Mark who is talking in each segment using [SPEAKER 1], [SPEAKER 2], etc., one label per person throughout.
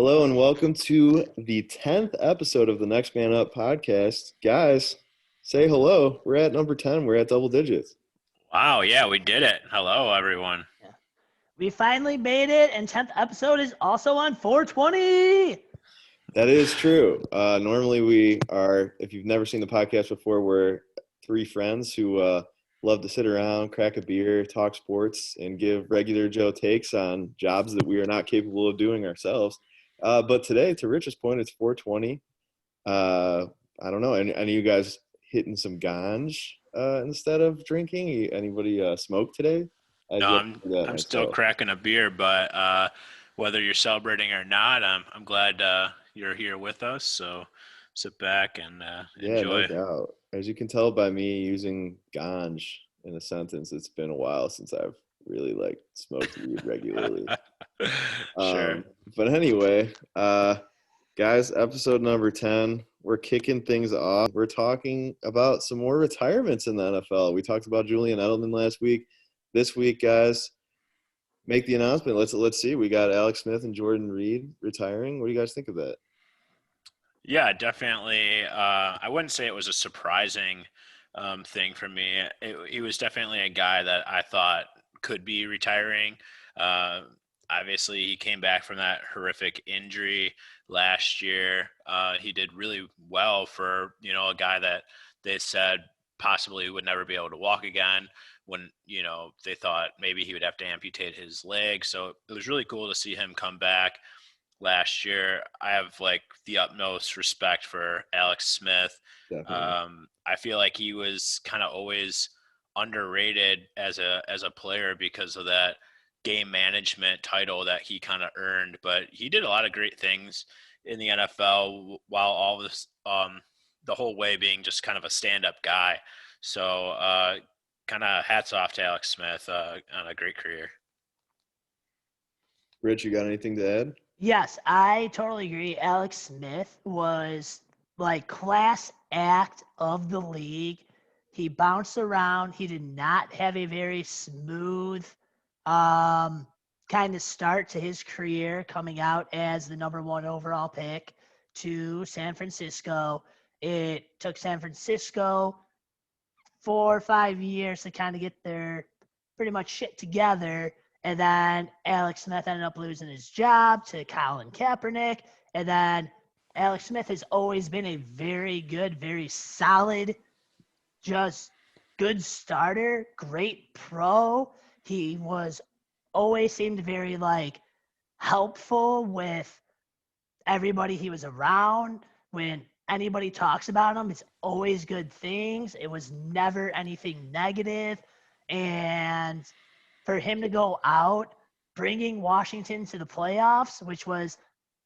[SPEAKER 1] Hello and welcome to the 10th episode of the Next Man Up podcast. Guys, say hello. We're at number 10. We're at double digits.
[SPEAKER 2] Wow, yeah, we did it. Hello, everyone.
[SPEAKER 3] Yeah. We finally made it, and 10th episode is also on 420.
[SPEAKER 1] That is true. Normally we are, if you've never seen the podcast before, we're three friends who love to sit around, crack a beer, talk sports, and give regular Joe takes on jobs that we are not capable of doing ourselves. But today, to Rich's point, it's 420. I don't know. Any of you guys hitting some ganj instead of drinking? Anybody smoke today?
[SPEAKER 2] No, I'm still cracking a beer, but whether you're celebrating or not, I'm glad you're here with us. So sit back and enjoy.
[SPEAKER 1] Yeah, no doubt. As you can tell by me using ganj in a sentence, it's been a while since I've really smoked weed regularly.
[SPEAKER 2] Sure.
[SPEAKER 1] But anyway, guys, episode number 10, we're kicking things off. We're talking about some more retirements in the NFL. We talked about Julian Edelman last week. This week, guys, make the announcement. Let's see. We got Alex Smith and Jordan Reed retiring. What do you guys think of that?
[SPEAKER 2] Yeah, definitely. I wouldn't say it was a surprising thing for me. He was definitely a guy that I thought could be retiring. Obviously, he came back from that horrific injury last year. He did really well for, a guy that they said possibly would never be able to walk again when, they thought maybe he would have to amputate his leg. So it was really cool to see him come back last year. I have the utmost respect for Alex Smith. I feel like he was kind of always underrated as a player because of that game management title that he kind of earned, but he did a lot of great things in the NFL while all this the whole way being just kind of a stand-up guy. So kind of hats off to Alex Smith on a great career.
[SPEAKER 1] Rich, you got anything to add?
[SPEAKER 3] Yes, I totally agree. Alex Smith was class act of the league. He bounced around. He did not have a very smooth kind of start to his career, coming out as the number 1 overall pick to San Francisco. It took San Francisco 4 or 5 years to kind of get their pretty much shit together. And then Alex Smith ended up losing his job to Colin Kaepernick. And then Alex Smith has always been a very good, very solid, just good starter, great pro. He was always seemed very helpful with everybody he was around. When anybody talks about him, it's always good things. It was never anything negative. And for him to go out, bringing Washington to the playoffs, which was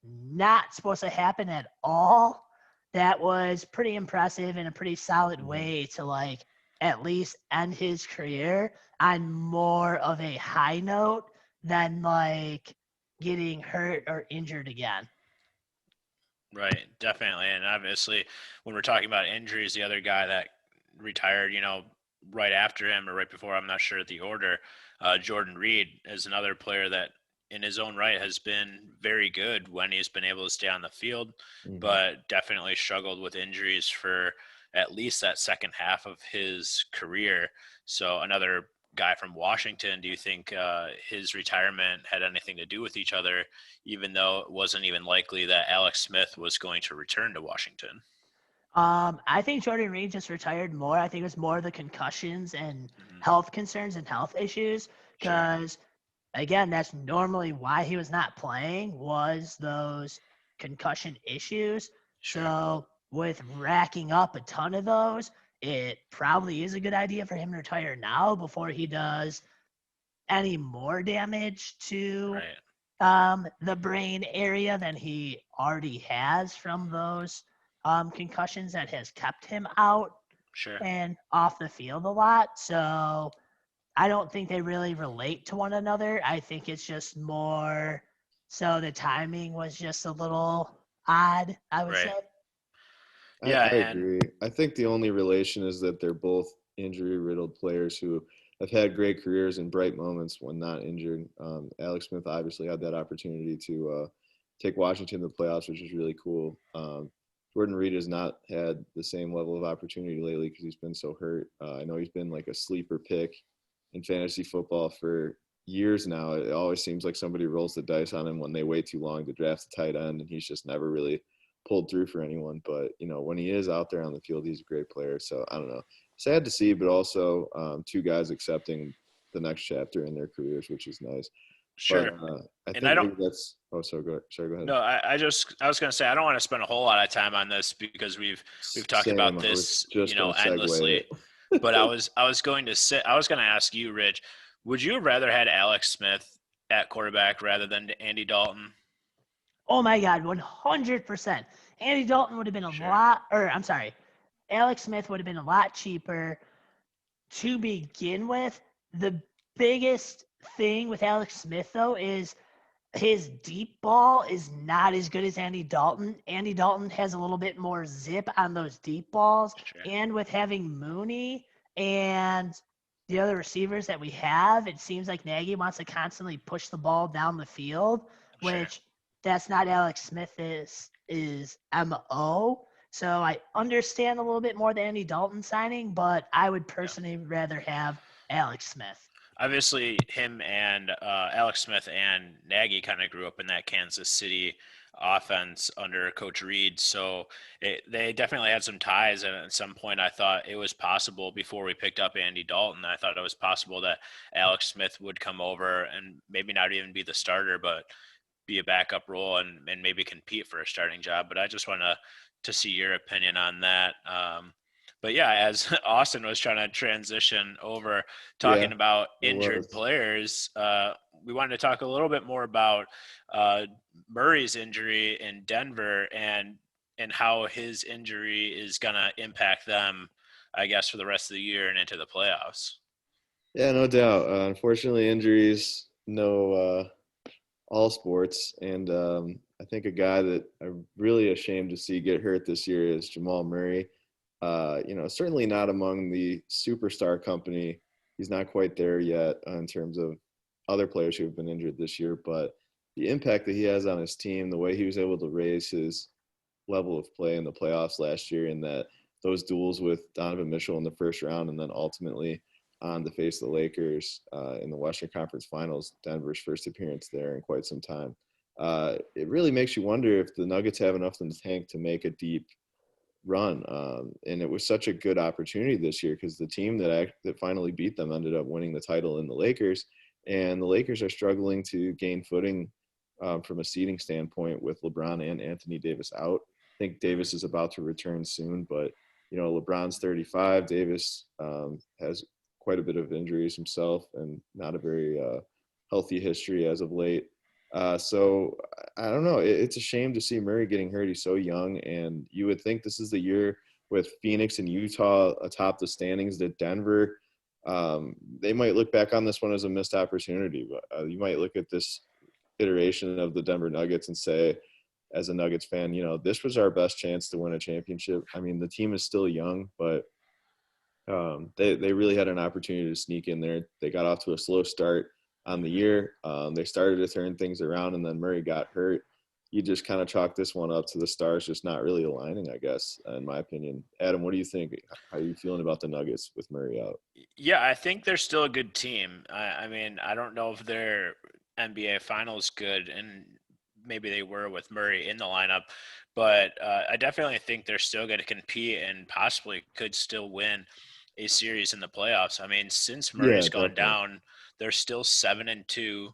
[SPEAKER 3] not supposed to happen at all, that was pretty impressive and a pretty solid way to at least end his career on more of a high note than getting hurt or injured again.
[SPEAKER 2] Right, definitely. And obviously when we're talking about injuries, the other guy that retired, right after him or right before, I'm not sure the order, Jordan Reed is another player that in his own right has been very good when he's been able to stay on the field, but definitely struggled with injuries for at least that second half of his career. So another guy from Washington, do you think his retirement had anything to do with each other, even though it wasn't even likely that Alex Smith was going to return to Washington?
[SPEAKER 3] I think Jordan Reed just retired more. I think it was more the concussions and health concerns and health issues because, again, that's normally why he was not playing, was those concussion issues. So with racking up a ton of those, it probably is a good idea for him to retire now before he does any more damage to the brain area than he already has from those concussions that has kept him out and off the field a lot. So I don't think they really relate to one another. I think it's just more so the timing was just a little odd, I would say.
[SPEAKER 1] I agree. I think the only relation is that they're both injury-riddled players who have had great careers and bright moments when not injured. Alex Smith obviously had that opportunity to take Washington to the playoffs, which is really cool. Jordan Reed has not had the same level of opportunity lately because he's been so hurt. I know he's been like a sleeper pick in fantasy football for years now. It always seems like somebody rolls the dice on him when they wait too long to draft a tight end, and he's just never really pulled through for anyone. But, when he is out there on the field, he's a great player. So I don't know. Sad to see, but also two guys accepting the next chapter in their careers, which is nice.
[SPEAKER 2] Sure.
[SPEAKER 1] But I
[SPEAKER 2] And
[SPEAKER 1] think
[SPEAKER 2] I don't.
[SPEAKER 1] maybe that's. Oh, sorry, go ahead.
[SPEAKER 2] No, I was going to say I don't want to spend a whole lot of time on this because we've talked
[SPEAKER 1] Same.
[SPEAKER 2] about
[SPEAKER 1] I was
[SPEAKER 2] this,
[SPEAKER 1] just going to segue
[SPEAKER 2] endlessly.
[SPEAKER 1] it.
[SPEAKER 2] But I was going to ask you, Rich, would you have rather had Alex Smith at quarterback rather than Andy Dalton?
[SPEAKER 3] Oh my God, 100%. Andy Dalton would have been Alex Smith would have been a lot cheaper to begin with. The biggest thing with Alex Smith, though, is his deep ball is not as good as Andy Dalton. Andy Dalton has a little bit more zip on those deep balls.
[SPEAKER 2] Sure.
[SPEAKER 3] And with having Mooney and the other receivers that we have, it seems like Nagy wants to constantly push the ball down the field, which that's not Alex Smith's MO. So I understand a little bit more the Andy Dalton signing, but I would personally rather have Alex Smith.
[SPEAKER 2] Obviously, him and Alex Smith and Nagy kind of grew up in that Kansas City offense under Coach Reed. So they definitely had some ties. And at some point, I thought it was possible before we picked up Andy Dalton. I thought it was possible that Alex Smith would come over and maybe not even be the starter, but be a backup role and maybe compete for a starting job. But I just want to see your opinion on that. But yeah, as Austin was trying to transition over talking about injured players, we wanted to talk a little bit more about Murray's injury in Denver and how his injury is going to impact them, I guess, for the rest of the year and into the playoffs.
[SPEAKER 1] Yeah, no doubt. Unfortunately, injuries know all sports, and I think a guy that I'm really ashamed to see get hurt this year is Jamal Murray. Certainly not among the superstar company. He's not quite there yet in terms of other players who have been injured this year, but the impact that he has on his team, the way he was able to raise his level of play in the playoffs last year, and that those duels with Donovan Mitchell in the first round, and then ultimately on to face the Lakers in the Western Conference Finals, Denver's first appearance there in quite some time. It really makes you wonder if the Nuggets have enough in the tank to make a deep run. And it was such a good opportunity this year because the team that finally beat them ended up winning the title in the Lakers. And the Lakers are struggling to gain footing from a seeding standpoint with LeBron and Anthony Davis out. I think Davis is about to return soon, but LeBron's 35. Davis has quite a bit of injuries himself and not a very healthy history as of late. So I don't know. It's a shame to see Murray getting hurt. He's so young, and you would think this is the year with Phoenix and Utah atop the standings that Denver, they might look back on this one as a missed opportunity. But you might look at this iteration of the Denver Nuggets and say, as a Nuggets fan, this was our best chance to win a championship. I mean, the team is still young, but they really had an opportunity to sneak in there. They got off to a slow start on the year. They started to turn things around, and then Murray got hurt. You just kind of chalk this one up to the stars just not really aligning, I guess, in my opinion. Adam, what do you think? How are you feeling about the Nuggets with Murray out?
[SPEAKER 2] Yeah, I think they're still a good team. I mean, I don't know if they're NBA Finals good, and maybe they were with Murray in the lineup, but I definitely think they're still going to compete and possibly could still win a series in the playoffs. I mean, since Murray's gone down, they're still 7-2,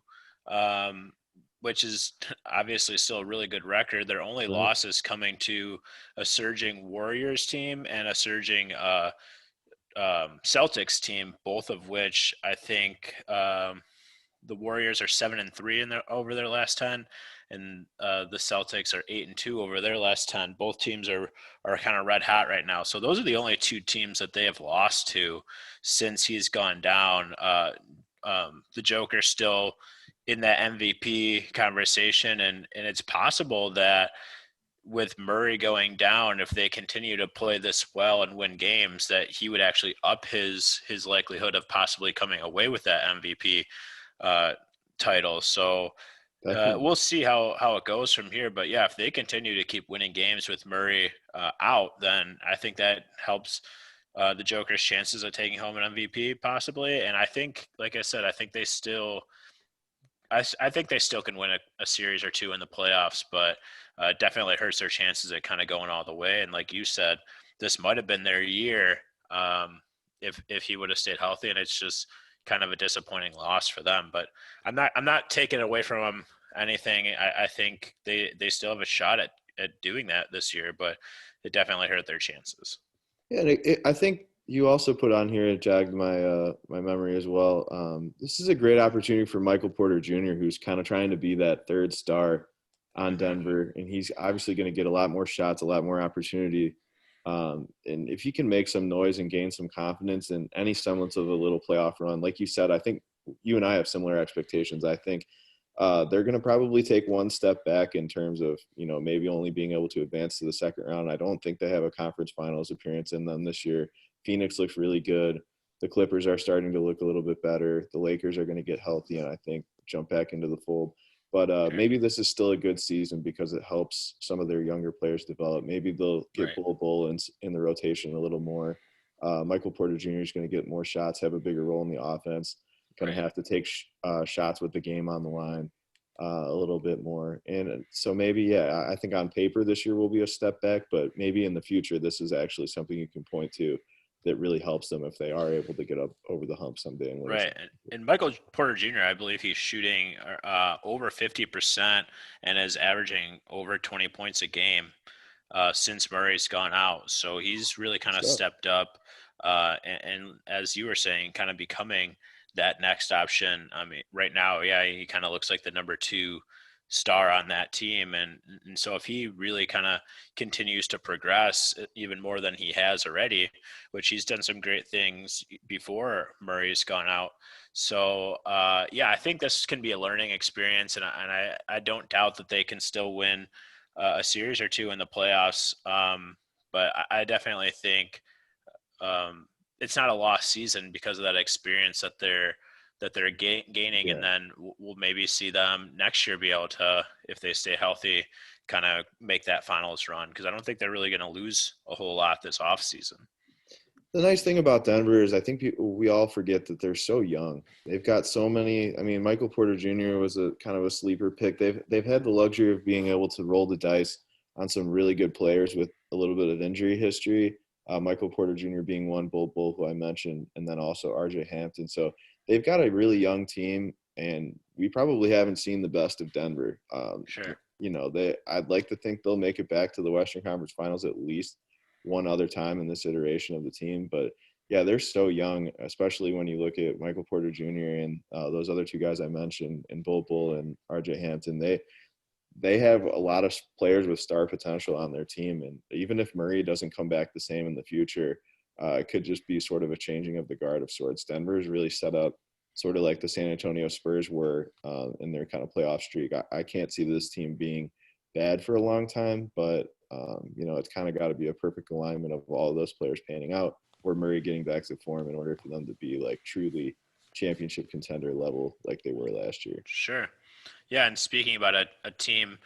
[SPEAKER 2] which is obviously still a really good record. Their only losses coming to a surging Warriors team and a surging Celtics team, both of which I think the Warriors are 7-3 over their last 10, and the Celtics are 8-2 over their last 10. Both teams are kind of red hot right now. So those are the only two teams that they have lost to since he's gone down. The Joker's still in that MVP conversation, and it's possible that with Murray going down, if they continue to play this well and win games, that he would actually up his likelihood of possibly coming away with that MVP title. So
[SPEAKER 1] Definitely.
[SPEAKER 2] We'll see how it goes from here. But yeah, if they continue to keep winning games with Murray out, then I think that helps the Joker's chances of taking home an MVP possibly. And I think, like I said, I think they still can win a series or two in the playoffs, but definitely hurts their chances at kind of going all the way. And like you said, this might have been their year if he would have stayed healthy, and it's just kind of a disappointing loss for them. But I'm not taking away from them anything. I think they still have a shot at doing that this year, but it definitely hurt their chances.
[SPEAKER 1] Yeah, and I think you also put on here, it jogged my memory as well. This is a great opportunity for Michael Porter Jr., who's kind of trying to be that third star on
[SPEAKER 2] Mm-hmm.
[SPEAKER 1] Denver, and he's obviously going to get a lot more shots, a lot more opportunity. And if he can make some noise and gain some confidence and any semblance of a little playoff run, like you said, I think you and I have similar expectations. I think they're going to probably take one step back in terms of, maybe only being able to advance to the second round. I don't think they have a conference finals appearance in them this year. Phoenix looks really good. The Clippers are starting to look a little bit better. The Lakers are going to get healthy and I think jump back into the fold. But
[SPEAKER 2] Sure.
[SPEAKER 1] maybe this is still a good season because it helps some of their younger players develop. Maybe they'll get
[SPEAKER 2] Right.
[SPEAKER 1] Bull in the rotation a little more. Michael Porter Jr. is going to get more shots, have a bigger role in the offense. Going to
[SPEAKER 2] Right.
[SPEAKER 1] have to take shots with the game on the line a little bit more. And so maybe, yeah, I think on paper this year will be a step back, but maybe in the future this is actually something you can point to that really helps them if they are able to get up over the hump someday and win a
[SPEAKER 2] Right. And Michael Porter Jr., I believe he's shooting over 50% and is averaging over 20 points a game since Murray's gone out. So he's really kind of
[SPEAKER 1] championship.
[SPEAKER 2] stepped up. And as you were saying, kind of becoming that next option. I mean, right now, yeah, he kind of looks like the number two star on that team. And so if he really kind of continues to progress even more than he has already, which he's done some great things before Murray's gone out. So, yeah, I think this can be a learning experience, and I don't doubt that they can still win a series or two in the playoffs. But I definitely think it's not a lost season because of that experience that they're gaining,
[SPEAKER 1] Yeah.
[SPEAKER 2] and then we'll maybe see them next year be able to, if they stay healthy, kind of make that finals run, because I don't think they're really going to lose a whole lot this off season.
[SPEAKER 1] The nice thing about Denver is I think we all forget that they're so young. They've got so many. I mean, Michael Porter Jr. was a kind of a sleeper pick. They've had the luxury of being able to roll the dice on some really good players with a little bit of injury history. Michael Porter Jr. being one, Bull, who I mentioned, and then also R.J. Hampton. So they've got a really young team, and we probably haven't seen the best of Denver.
[SPEAKER 2] Sure.
[SPEAKER 1] I'd like to think they'll make it back to the Western Conference Finals at least one other time in this iteration of the team. But yeah, they're so young, especially when you look at Michael Porter Jr. and those other two guys I mentioned, and Bull and RJ Hampton. They have a lot of players with star potential on their team, and even if Murray doesn't come back the same in the future, it could just be sort of a changing of the guard of sorts. Denver is really set up sort of like the San Antonio Spurs were in their kind of playoff streak. I can't see this team being bad for a long time, but it's kind of got to be a perfect alignment of all of those players panning out, or Murray getting back to form in order for them to be like truly championship contender level like they were last year.
[SPEAKER 2] Sure. Yeah, and speaking about a team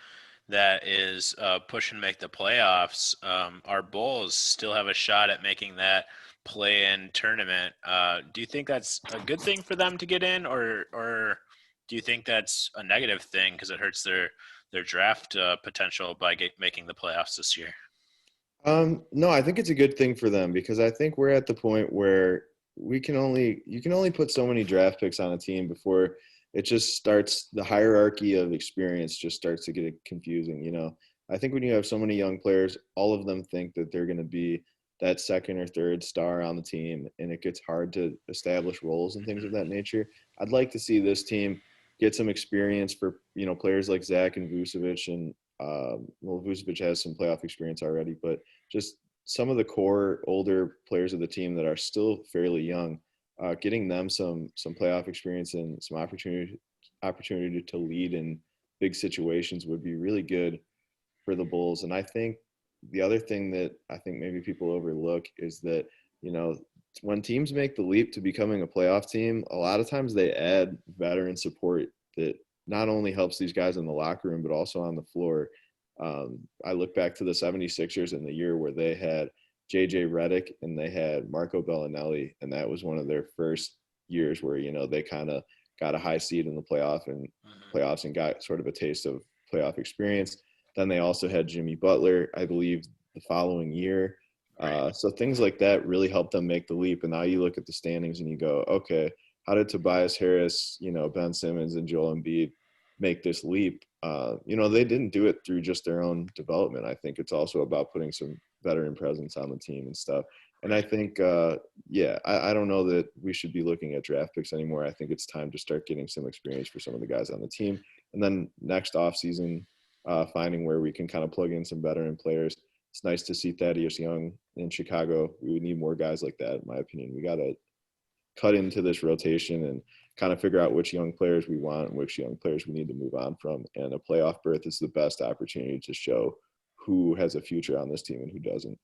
[SPEAKER 2] that is pushing to make the playoffs, our Bulls still have a shot at making that play-in tournament. Do you think that's a good thing for them to get in, or do you think that's a negative thing because it hurts their draft potential by making the playoffs this year?
[SPEAKER 1] No, I think it's a good thing for them because I think we're at the point where you can only put so many draft picks on a team before it just starts the hierarchy of experience just starts to get confusing. I think when you have so many young players, all of them think that they're going to be that second or third star on the team, and it gets hard to establish roles and things
[SPEAKER 2] Hmm.
[SPEAKER 1] of that nature. I'd like to see this team get some experience for players like Zach and Vucevic, and Vucevic has some playoff experience already, but just some of the core older players of the team that are still fairly young, getting them some playoff experience and some opportunity to lead in big situations would be really good for the Bulls. And I think the other thing that I think maybe people overlook is that when teams make the leap to becoming a playoff team, a lot of times they add veteran support that not only helps these guys in the locker room, but also on the floor. I look back to the 76ers in the year where they had JJ Redick and they had Marco Bellinelli, and that was one of their first years where, they kind of got a high seed in the playoffs and got sort of a taste of playoff experience. Then they also had Jimmy Butler, I believe, the following year.
[SPEAKER 2] Right.
[SPEAKER 1] So things like that really helped them make the leap. And now you look at the standings and you go, okay, how did Tobias Harris, Ben Simmons, and Joel Embiid make this leap? They didn't do it through just their own development. I think it's also about putting some veteran presence on the team and stuff. And I think, I don't know that we should be looking at draft picks anymore. I think it's time to start getting some experience for some of the guys on the team. And then next offseason, finding where we can kind of plug in some veteran players. It's nice to see Thaddeus Young in Chicago. We need more guys like that, in my opinion. We got to cut into this rotation and kind of figure out which young players we want and which young players we need to move on from. And a playoff berth is the best opportunity to show who has a future on this team and who doesn't.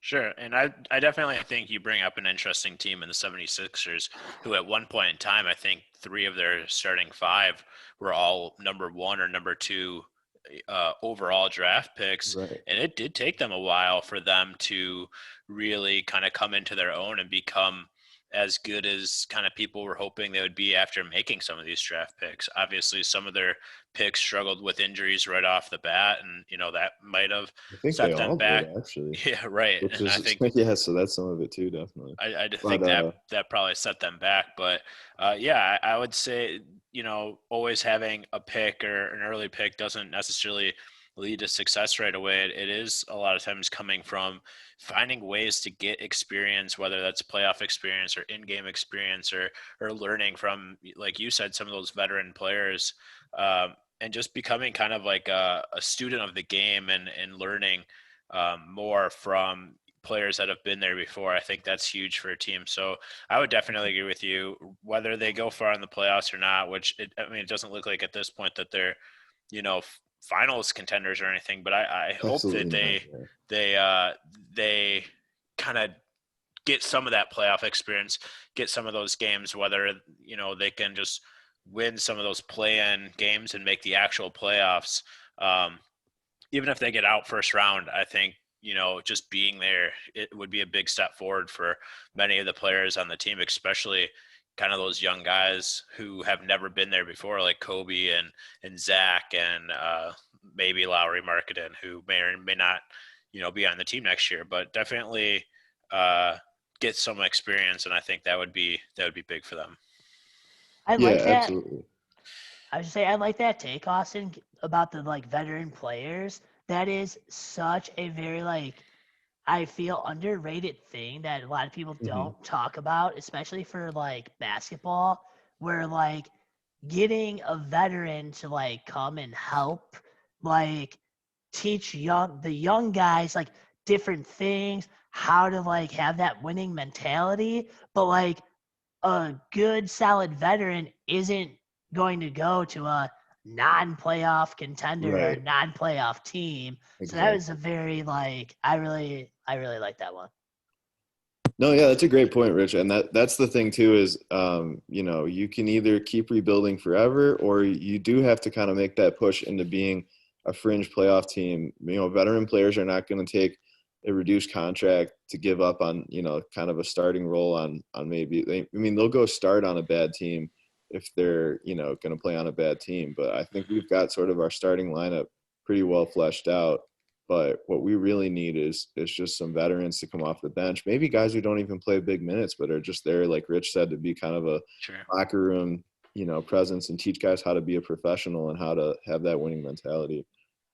[SPEAKER 2] Sure. And I definitely think you bring up an interesting team in the 76ers, who at one point in time, I think 3 of their starting 5 were all number 1 or number 2 overall draft picks.
[SPEAKER 1] Right.
[SPEAKER 2] And it did take them a while for them to really kind of come into their own and become as good as kind of people were hoping they would be after making some of these draft picks. Obviously, some of their picks struggled with injuries right off the bat, and that might have
[SPEAKER 1] I think they
[SPEAKER 2] set them
[SPEAKER 1] all
[SPEAKER 2] back.
[SPEAKER 1] did, actually.
[SPEAKER 2] Yeah, right.
[SPEAKER 1] Which
[SPEAKER 2] And I
[SPEAKER 1] is,
[SPEAKER 2] think
[SPEAKER 1] yeah, so that's some of it too, definitely.
[SPEAKER 2] I
[SPEAKER 1] But
[SPEAKER 2] think that probably set them back. But I would say always having a pick or an early pick doesn't necessarily lead to success right away. It is a lot of times coming from finding ways to get experience, whether that's playoff experience or in-game experience, or learning from, like you said, some of those veteran players, and just becoming kind of like a student of the game and learning more from players that have been there before. I think that's huge for a team. So I would definitely agree with you, whether they go far in the playoffs or not, which it doesn't look like at this point that they're, finals contenders or anything, but I hope that
[SPEAKER 1] absolutely
[SPEAKER 2] they kind of get some of that playoff experience, get some of those games, whether, they can just win some of those play-in games and make the actual playoffs. Even if they get out first round, I think, just being there, it would be a big step forward for many of the players on the team, especially kind of those young guys who have never been there before, like Kobe and Zach and maybe Lowry Marketing, who may or may not, be on the team next year, but definitely get some experience. And I think that would be big for them.
[SPEAKER 3] I
[SPEAKER 1] Yeah,
[SPEAKER 3] like that.
[SPEAKER 1] absolutely.
[SPEAKER 3] I would say I like that take, Austin, about the veteran players. That is such a very I feel underrated thing that a lot of people
[SPEAKER 1] Mm-hmm.
[SPEAKER 3] don't talk about, especially for basketball, where getting a veteran to come and help teach the young guys different things, how to have that winning mentality. But a good solid veteran isn't going to go to a non-playoff contender or
[SPEAKER 1] Right.
[SPEAKER 3] non-playoff team. So that
[SPEAKER 1] Exactly.
[SPEAKER 3] was a very I really like that one.
[SPEAKER 1] No, yeah, that's a great point, Rich. And that's the thing too is, you can either keep rebuilding forever or you do have to kind of make that push into being a fringe playoff team. Veteran players are not going to take a reduced contract to give up on, kind of a starting role on maybe they'll go start on a bad team if they're, going to play on a bad team. But I think we've got sort of our starting lineup pretty well fleshed out. But what we really need is just some veterans to come off the bench. Maybe guys who don't even play big minutes, but are just there, like Rich said, to be kind of a
[SPEAKER 2] Sure.
[SPEAKER 1] locker room, presence and teach guys how to be a professional and how to have that winning mentality.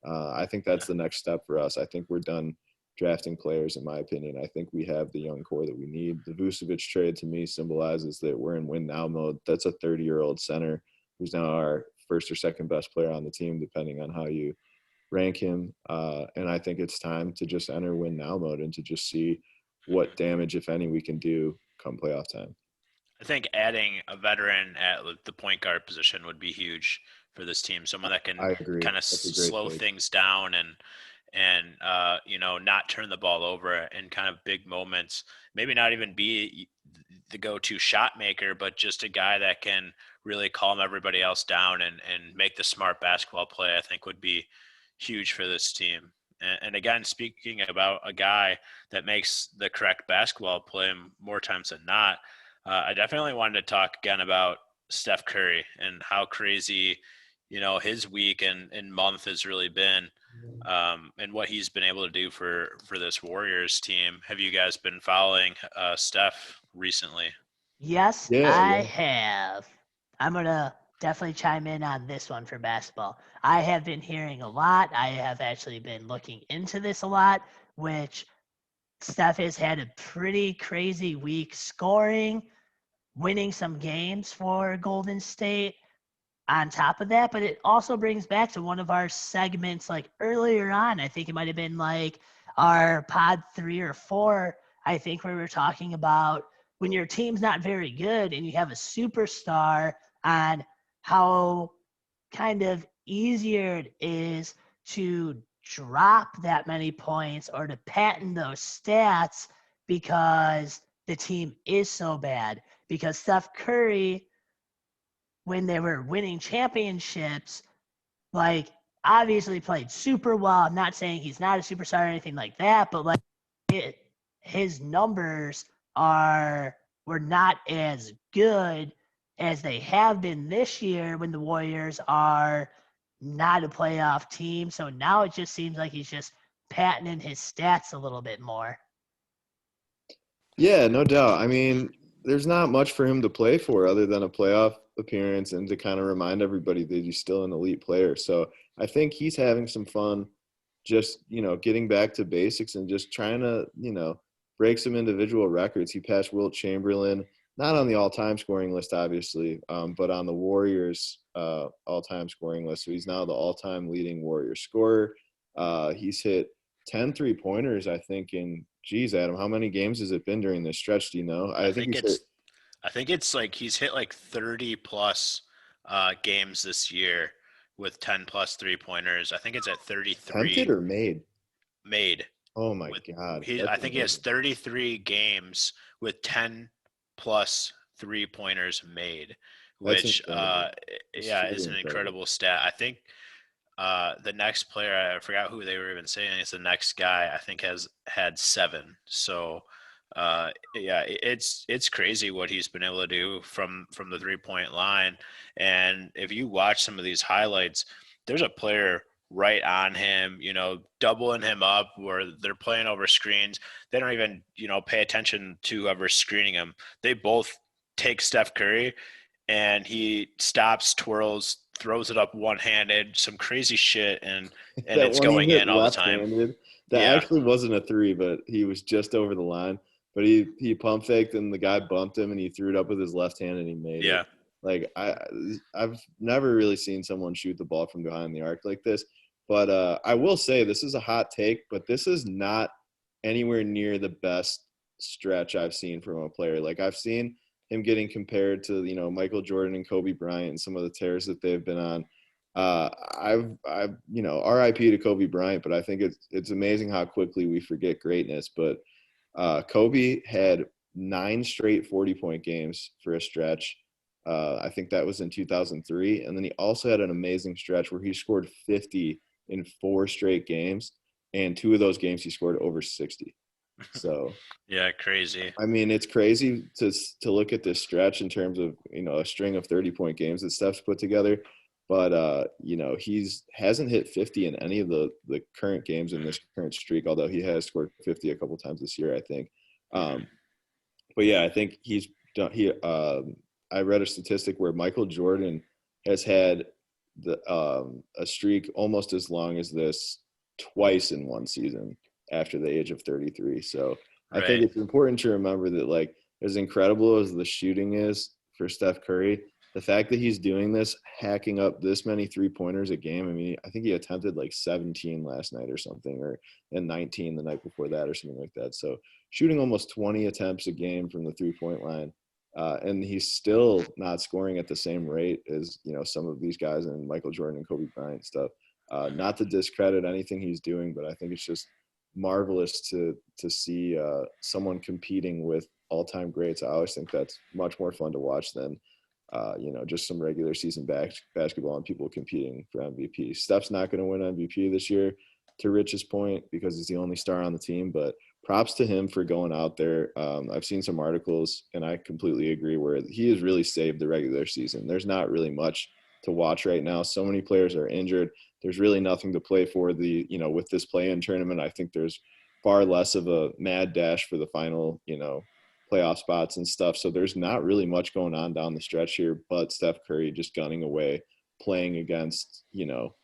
[SPEAKER 1] I think that's the next step for us. I think we're done drafting players, in my opinion. I think we have the young core that we need. The Vucevic trade to me symbolizes that we're in win now mode. That's a 30-year-old center who's now our first or second best player on the team, depending on how you rank him. And I think it's time to just enter win now mode and to just see what damage, if any, we can do come playoff time.
[SPEAKER 2] I think adding a veteran at the point guard position would be huge for this team. Someone that can
[SPEAKER 1] I agree.
[SPEAKER 2] kind of slow things down and not turn the ball over in kind of big moments. Maybe not even be the go-to shot maker, but just a guy that can really calm everybody else down and make the smart basketball play, I think would be huge for this team. And again, speaking about a guy that makes the correct basketball play more times than not, I definitely wanted to talk again about Steph Curry and how crazy, his week and month has really been, and what he's been able to do for this Warriors team. Have you guys been following Steph recently?
[SPEAKER 3] Yes,
[SPEAKER 1] Yeah,
[SPEAKER 3] I
[SPEAKER 1] yeah.
[SPEAKER 3] have. I'm going to definitely chime in on this one for basketball. I have been hearing a lot. I have actually been looking into this a lot, which Steph has had a pretty crazy week scoring, winning some games for Golden State on top of that. But it also brings back to one of our segments like earlier on. I think it might have been like our pod 3 or 4. I think where we were talking about when your team's not very good and you have a superstar, on how kind of easier it is to drop that many points or to patent those stats because the team is so bad. Because Steph Curry, when they were winning championships, like obviously played super well. I'm not saying he's not a superstar or anything like that, but like his numbers were not as good as they have been this year when the Warriors are not a playoff team. So now it just seems like he's just patenting his stats a little bit more.
[SPEAKER 1] Yeah, no doubt. I mean, there's not much for him to play for other than a playoff appearance and to kind of remind everybody that he's still an elite player. So I think he's having some fun just, getting back to basics and just trying to, break some individual records. He passed Wilt Chamberlain, not on the all-time scoring list, obviously, but on the Warriors all-time scoring list. So he's now the all-time leading Warriors scorer. He's hit 10 three-pointers, I think, in geez, Adam, how many games has it been during this stretch? Do you know?
[SPEAKER 2] I
[SPEAKER 1] I think
[SPEAKER 2] think
[SPEAKER 1] he's hit
[SPEAKER 2] it's like he's hit like 30 plus games this year with 10 plus 3 pointers. I think it's at
[SPEAKER 1] attempted
[SPEAKER 2] 33
[SPEAKER 1] or made.
[SPEAKER 2] made.
[SPEAKER 1] Oh my
[SPEAKER 2] With
[SPEAKER 1] God,
[SPEAKER 2] I
[SPEAKER 1] that's
[SPEAKER 2] think he has
[SPEAKER 1] amazing.
[SPEAKER 2] 33 games with 10 plus 3 pointers made,
[SPEAKER 1] That's
[SPEAKER 2] which
[SPEAKER 1] incredible. It's
[SPEAKER 2] yeah,
[SPEAKER 1] truly
[SPEAKER 2] is an
[SPEAKER 1] incredible.
[SPEAKER 2] incredible stat. I think the next player, I forgot who they were even saying, is the next guy, I think has had 7. So yeah, it's crazy what he's been able to do from the 3 point line. And if you watch some of these highlights, there's a player right on him, doubling him up where they're playing over screens. They don't even, pay attention to whoever's screening him. They both take Steph Curry and he stops, twirls, throws it up one-handed, some crazy shit, and
[SPEAKER 1] That
[SPEAKER 2] it's
[SPEAKER 1] one he
[SPEAKER 2] going
[SPEAKER 1] hit
[SPEAKER 2] in all the time.
[SPEAKER 1] left-handed. That
[SPEAKER 2] Yeah,
[SPEAKER 1] actually wasn't a three, but he was just over the line. But he pump faked and the guy bumped him and he threw it up with his left hand and he made it.
[SPEAKER 2] yeah.
[SPEAKER 1] Like I've never really seen someone shoot the ball from behind the arc like this. But I will say this is a hot take, but this is not anywhere near the best stretch I've seen from a player. Like I've seen him getting compared to Michael Jordan and Kobe Bryant and some of the tears that they've been on. I've RIP to Kobe Bryant, but I think it's amazing how quickly we forget greatness. But Kobe had 9 straight 40-point games for a stretch. I think that was in 2003, and then he also had an amazing stretch where he scored 50 in 4 straight games, and 2 of those games he scored over 60. So
[SPEAKER 2] Yeah, crazy.
[SPEAKER 1] I mean, it's crazy to look at this stretch in terms of a string of 30-point games that Steph's put together, but he's hasn't hit 50 in any of the current games in this current streak. Although he has scored 50 a couple times this year, I think.
[SPEAKER 2] Mhm.
[SPEAKER 1] But yeah, I think he's done. I read a statistic where Michael Jordan has had a streak almost as long as this twice in one season after the age of 33. So I think
[SPEAKER 2] Right.
[SPEAKER 1] it's important to remember that, like, as incredible as the shooting is for Steph Curry, the fact that he's doing this, hacking up this many 3-pointers a game. I mean, I think he attempted like 17 last night or something, and 19 the night before that or something like that. So shooting almost 20 attempts a game from the 3-point line. And he's still not scoring at the same rate as some of these guys and Michael Jordan and Kobe Bryant stuff. Not to discredit anything he's doing, but I think it's just marvelous to see someone competing with all-time greats. I always think that's much more fun to watch than just some regular season basketball and people competing for MVP. Steph's not going to win MVP this year, to Rich's point, because he's the only star on the team, but props to him for going out there. I've seen some articles, and I completely agree, where he has really saved the regular season. There's not really much to watch right now. So many players are injured. There's really nothing to play for. With this play-in tournament, I think there's far less of a mad dash for the final, playoff spots and stuff. So there's not really much going on down the stretch here, but Steph Curry just gunning away, playing against,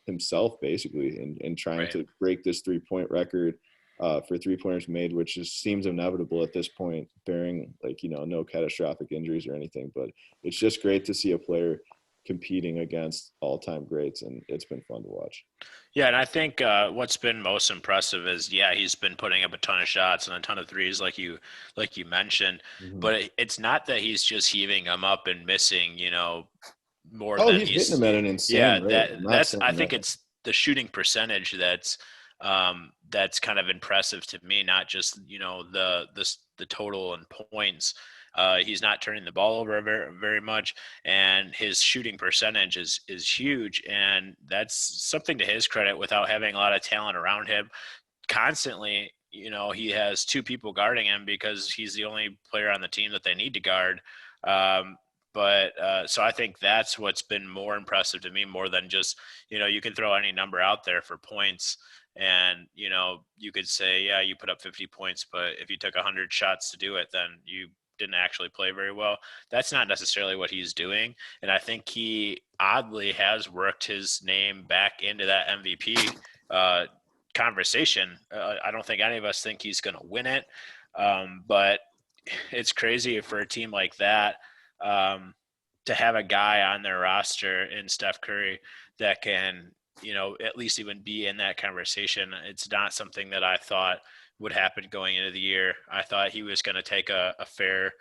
[SPEAKER 1] himself basically, and trying to break this 3-point record for 3-pointers made, which just seems inevitable at this point, bearing no catastrophic injuries or anything. But it's just great to see a player competing against all-time greats, and it's been fun to watch.
[SPEAKER 2] Yeah, and I think what's been most impressive is, he's been putting up a ton of shots and a ton of threes, like you mentioned.
[SPEAKER 1] Mm-hmm.
[SPEAKER 2] But it's not that he's just heaving them up and missing, more
[SPEAKER 1] than
[SPEAKER 2] he's
[SPEAKER 1] hitting them at an insane rate.
[SPEAKER 2] I think it's the shooting percentage that's kind of impressive to me, not just the total in points. He's not turning the ball over very, very much, and his shooting percentage is huge, and that's something to his credit without having a lot of talent around him. Constantly, he has 2 people guarding him because he's the only player on the team that they need to guard. So I think that's what's been more impressive to me, more than just, you can throw any number out there for points and, you could say, yeah, you put up 50 points, but if you took 100 shots to do it, then you didn't actually play very well. That's not necessarily what he's doing. And I think he oddly has worked his name back into that MVP conversation. I don't think any of us think he's going to win it. But it's crazy for a team like that to have a guy on their roster in Steph Curry that can, at least even be in that conversation. It's not something that I thought would happen going into the year. I thought he was going to take a fair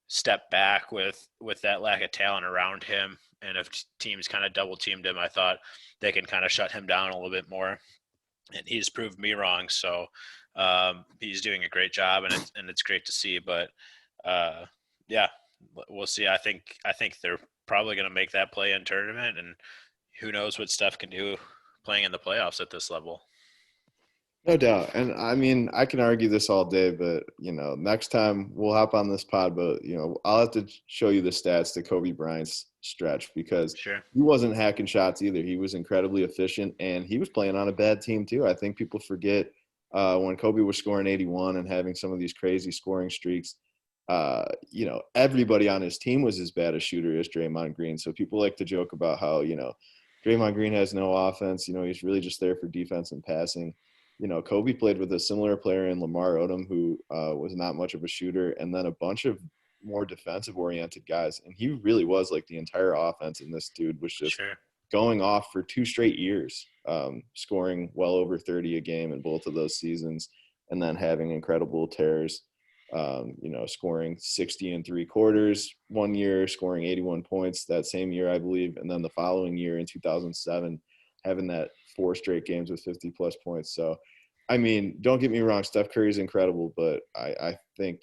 [SPEAKER 2] step back with that lack of talent around him. And if teams kind of double teamed him, I thought they can kind of shut him down a little bit more. And he's proved me wrong. So he's doing a great job, and it's great to see. But we'll see. I think they're probably going to make that play-in tournament, and who knows what Steph can do playing in the playoffs at this level.
[SPEAKER 1] No doubt. And I mean, I can argue this all day, but, next time we'll hop on this pod, but, I'll have to show you the stats to Kobe Bryant's stretch, because he wasn't hacking shots either. He was incredibly efficient, and he was playing on a bad team too. I think people forget when Kobe was scoring 81 and having some of these crazy scoring streaks, everybody on his team was as bad a shooter as Draymond Green. So people like to joke about how, Draymond Green has no offense. He's really just there for defense and passing. Kobe played with a similar player in Lamar Odom, who was not much of a shooter, and then a bunch of more defensive-oriented guys. And he really was like the entire offense, and this dude was just going off for 2 straight years, scoring well over 30 a game in both of those seasons, and then having incredible tears, scoring 60 in 3 quarters one year, scoring 81 points that same year, I believe, and then the following year in 2007, having that 4 straight games with 50-plus points. So, I mean, don't get me wrong, Steph Curry is incredible, but I think,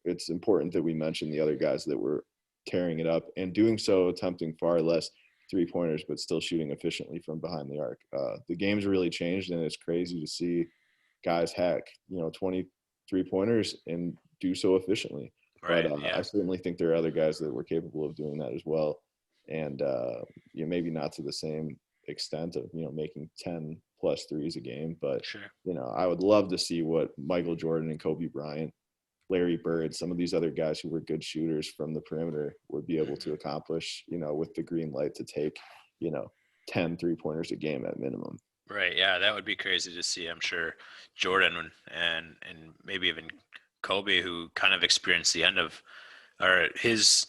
[SPEAKER 1] it's important that we mention the other guys that were tearing it up and doing so, attempting far less 3-pointers, but still shooting efficiently from behind the arc. The game's really changed, and it's crazy to see guys hack, 20 3-pointers and do so efficiently.
[SPEAKER 2] Right,
[SPEAKER 1] but I certainly think there are other guys that were capable of doing that as well. And, maybe not to the same extent of, making 10 plus threes a game, but, I would love to see what Michael Jordan and Kobe Bryant, Larry Bird, some of these other guys who were good shooters from the perimeter would be able to accomplish, with the green light to take, 10 3-pointers a game at minimum.
[SPEAKER 2] Right. Yeah, that would be crazy to see. I'm sure Jordan and maybe even Kobe, who kind of experienced the end of, or his,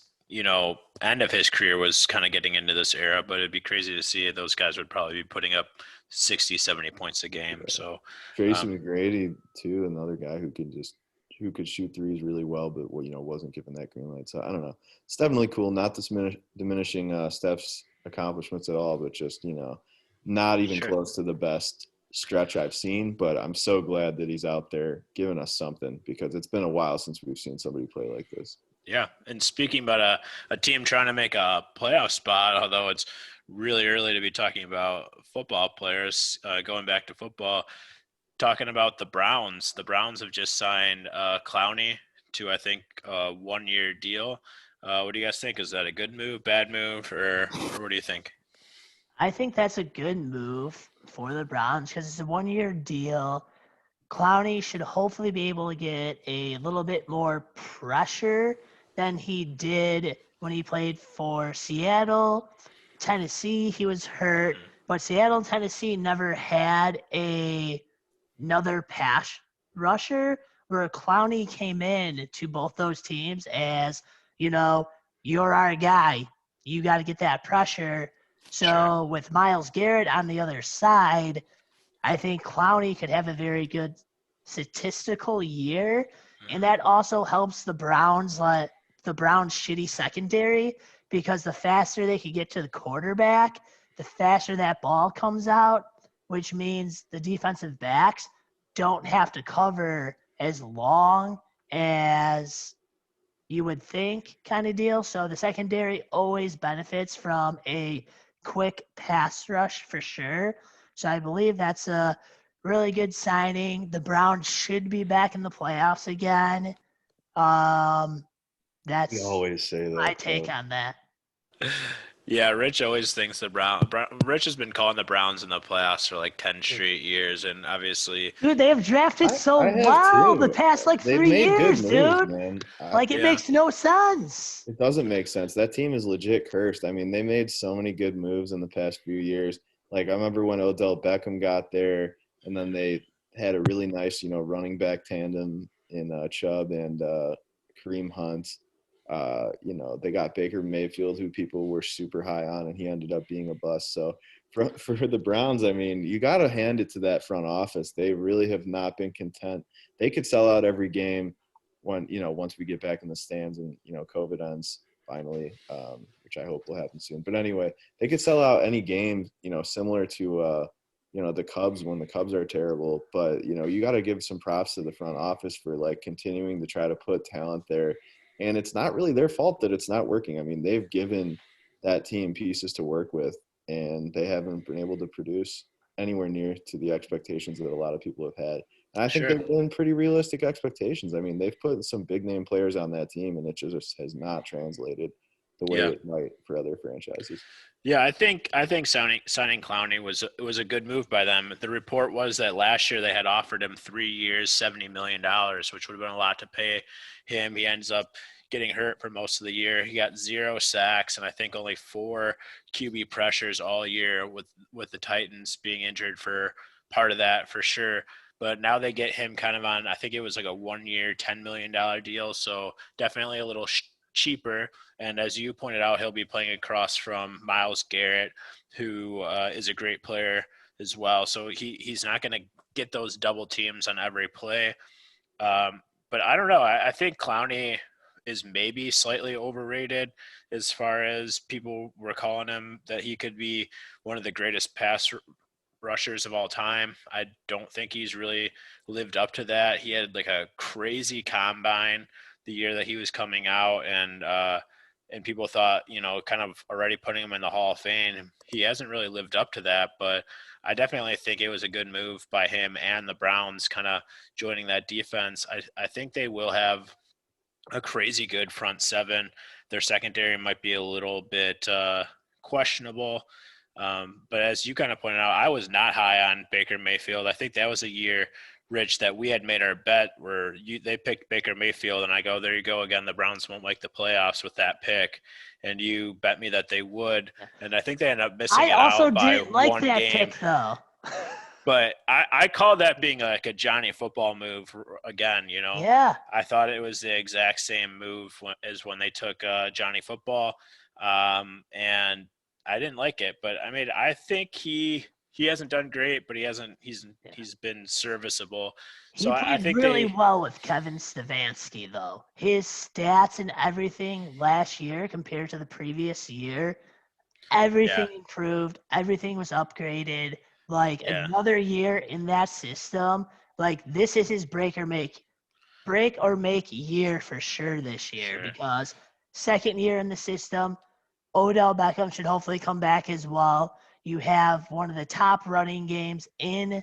[SPEAKER 2] end of his career was kind of getting into this era, but it'd be crazy to see those guys would probably be putting up 60, 70 points a game. Yeah. So
[SPEAKER 1] Tracy McGrady too, another guy who could shoot threes really well, but wasn't given that green light. So I don't know. It's definitely cool. Not diminishing Steph's accomplishments at all, but just not even close to the best stretch I've seen. But I'm so glad that he's out there giving us something, because it's been a while since we've seen somebody play like this.
[SPEAKER 2] Yeah, and speaking about a team trying to make a playoff spot, although it's really early to be talking about football players, going back to football, talking about the Browns. The Browns have just signed Clowney to, I think, a 1-year deal. What do you guys think? Is that a good move, bad move, or what do you think?
[SPEAKER 3] I think that's a good move for the Browns because it's a 1-year deal. Clowney should hopefully be able to get a little bit more pressure than he did when he played for Seattle. Tennessee, he was hurt,
[SPEAKER 2] Mhm.
[SPEAKER 3] but Seattle and Tennessee never had another pass rusher where Clowney came in to both those teams as, you know, you're our guy. You got to get that pressure.
[SPEAKER 2] Sure.
[SPEAKER 3] So with Miles Garrett on the other side, I think Clowney could have a very good statistical year, and
[SPEAKER 2] Hmm.
[SPEAKER 3] that also helps the Browns' shitty secondary because the faster they could get to the quarterback, the faster that ball comes out, which means the defensive backs don't have to cover as long as you would think kind of deal. So the secondary always benefits from a quick pass rush for sure. So I believe that's a really good signing. The Browns should be back in the playoffs again. Um,
[SPEAKER 1] We
[SPEAKER 3] that's
[SPEAKER 1] always say
[SPEAKER 3] my
[SPEAKER 1] that,
[SPEAKER 3] take
[SPEAKER 1] though.
[SPEAKER 3] on that.
[SPEAKER 2] Yeah, Rich always thinks Rich has been calling the Browns in the playoffs for like 10 straight years, and obviously,
[SPEAKER 3] Dude, they have drafted so
[SPEAKER 1] I have
[SPEAKER 3] well the
[SPEAKER 1] too.
[SPEAKER 3] past like
[SPEAKER 1] They've
[SPEAKER 3] three
[SPEAKER 1] made good
[SPEAKER 3] years,
[SPEAKER 1] moves,
[SPEAKER 3] dude.
[SPEAKER 1] man.
[SPEAKER 3] Like it
[SPEAKER 2] yeah,
[SPEAKER 3] makes no sense.
[SPEAKER 1] It doesn't make sense. That team is legit cursed. I mean, they made so many good moves in the past few years. Like I remember when Odell Beckham got there, and then they had a really nice, running back tandem in Chubb and Kareem Hunt. They got Baker Mayfield, who people were super high on, and he ended up being a bust. So for the Browns, I mean, you got to hand it to that front office. They really have not been content. They could sell out every game when once we get back in the stands and COVID ends finally, which I hope will happen soon. But anyway, they could sell out any game, similar to the Cubs when the Cubs are terrible. But you got to give some props to the front office for like continuing to try to put talent there, and it's not really their fault that it's not working. I mean, they've given that team pieces to work with, and they haven't been able to produce anywhere near to the expectations that a lot of people have had. And I think
[SPEAKER 2] sure.
[SPEAKER 1] they've been pretty realistic expectations. I mean, they've put some big name players on that team, and it just has not translated the way
[SPEAKER 2] Yeah.
[SPEAKER 1] it might for other franchises.
[SPEAKER 2] Yeah, I think signing Clowney was a good move by them. The report was that last year they had offered him 3 years, $70 million, which would have been a lot to pay him. He ends up getting hurt for most of the year. He got 0 sacks and I think only 4 QB pressures all year, with the Titans being injured for part of that for sure. But now they get him kind of on, I think it was like a 1 year, $10 million deal. So definitely a little cheaper. And as you pointed out, he'll be playing across from Miles Garrett, who is a great player as well. So he's not going to get those double teams on every play. But I don't know. I think Clowney is maybe slightly overrated as far as people were calling him that he could be one of the greatest pass rushers of all time. I don't think he's really lived up to that. He had like a crazy combine the year that he was coming out, and people thought, kind of already putting him in the Hall of Fame. He hasn't really lived up to that, but I definitely think it was a good move by him and the Browns kind of joining that defense. I think they will have a crazy good front seven. Their secondary might be a little bit questionable. But as you kind of pointed out, I was not high on Baker Mayfield. I think that was a year, Rich, that we had made our bet where they picked Baker Mayfield, and I go, there you go again. The Browns won't make the playoffs with that pick, and you bet me that they would, and I think they ended up missing
[SPEAKER 3] I
[SPEAKER 2] it
[SPEAKER 3] also
[SPEAKER 2] out by
[SPEAKER 3] didn't like
[SPEAKER 2] one
[SPEAKER 3] that
[SPEAKER 2] game.
[SPEAKER 3] pick though.
[SPEAKER 2] But I call that being like a Johnny football move again.
[SPEAKER 3] Yeah.
[SPEAKER 2] I thought it was the exact same move as when they took Johnny football, and I didn't like it. But I mean, I think he hasn't done great, but he's been serviceable. So
[SPEAKER 3] He
[SPEAKER 2] I
[SPEAKER 3] played
[SPEAKER 2] think
[SPEAKER 3] really
[SPEAKER 2] they
[SPEAKER 3] well with Kevin Stefanski, though. His stats and everything last year compared to the previous year,
[SPEAKER 2] yeah
[SPEAKER 3] everything improved. Everything was upgraded. Like
[SPEAKER 2] yeah
[SPEAKER 3] another year in that system, like this is his break or make. break or make year for sure this year
[SPEAKER 2] Sure.
[SPEAKER 3] because second year in the system, Odell Beckham should hopefully come back as well. You have one of the top running games in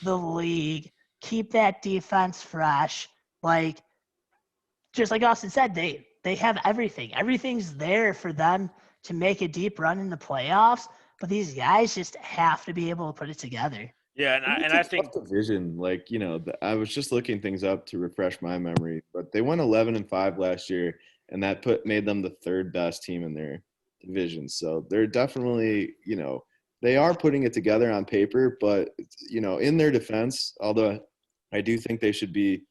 [SPEAKER 3] the league. Keep that defense fresh. Like, just like Austin said, they have everything. Everything's there for them to make a deep run in the playoffs, but these guys just have to be able to put it together.
[SPEAKER 2] Yeah,
[SPEAKER 1] And
[SPEAKER 2] and
[SPEAKER 1] it's
[SPEAKER 2] I
[SPEAKER 1] a
[SPEAKER 2] think
[SPEAKER 1] tough division. Like, I was just looking things up to refresh my memory, but they went 11-5 last year, and that made them the third best team in their division. So they're definitely, they are putting it together on paper, but in their defense, although I do think they should be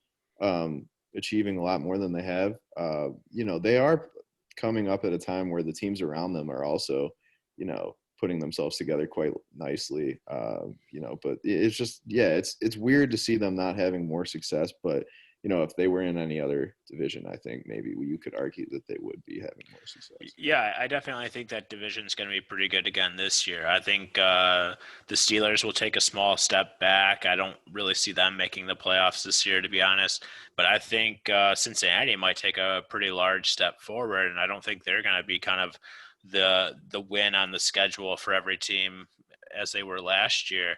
[SPEAKER 1] achieving a lot more than they have, they are coming up at a time where the teams around them are also, putting themselves together quite nicely. But it's just, it's weird to see them not having more success. But if they were in any other division, I think maybe you could argue that they would be having more success.
[SPEAKER 2] Yeah, I definitely think that division's going to be pretty good again this year. I think the Steelers will take a small step back. I don't really see them making the playoffs this year, to be honest. But I think Cincinnati might take a pretty large step forward, and I don't think they're going to be kind of the win on the schedule for every team as they were last year.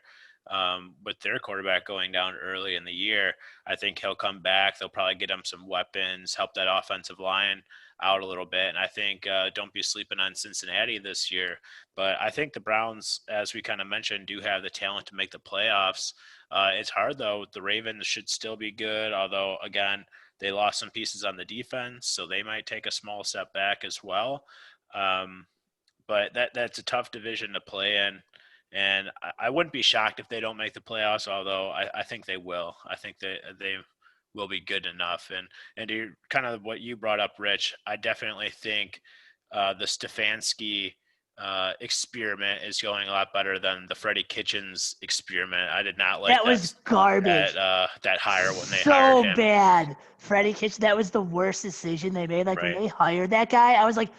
[SPEAKER 2] With their quarterback going down early in the year, I think he'll come back. They'll probably get him some weapons, help that offensive line out a little bit. And I think don't be sleeping on Cincinnati this year. But I think the Browns, as we kind of mentioned, do have the talent to make the playoffs. It's hard, though. The Ravens should still be good, although, again, they lost some pieces on the defense, so they might take a small step back as well. But that's a tough division to play in. And I wouldn't be shocked if they don't make the playoffs, although I think they will. I think they will be good enough. And to kind of what you brought up, Rich, I definitely think the Stefanski experiment is going a lot better than the Freddie Kitchens experiment. I did not like
[SPEAKER 3] That was
[SPEAKER 2] that
[SPEAKER 3] garbage.
[SPEAKER 2] that hire when they hired
[SPEAKER 3] So
[SPEAKER 2] him.
[SPEAKER 3] bad. Freddie Kitchen, that was the worst decision they made. Like when
[SPEAKER 2] Right.
[SPEAKER 3] they hired that guy, I was like,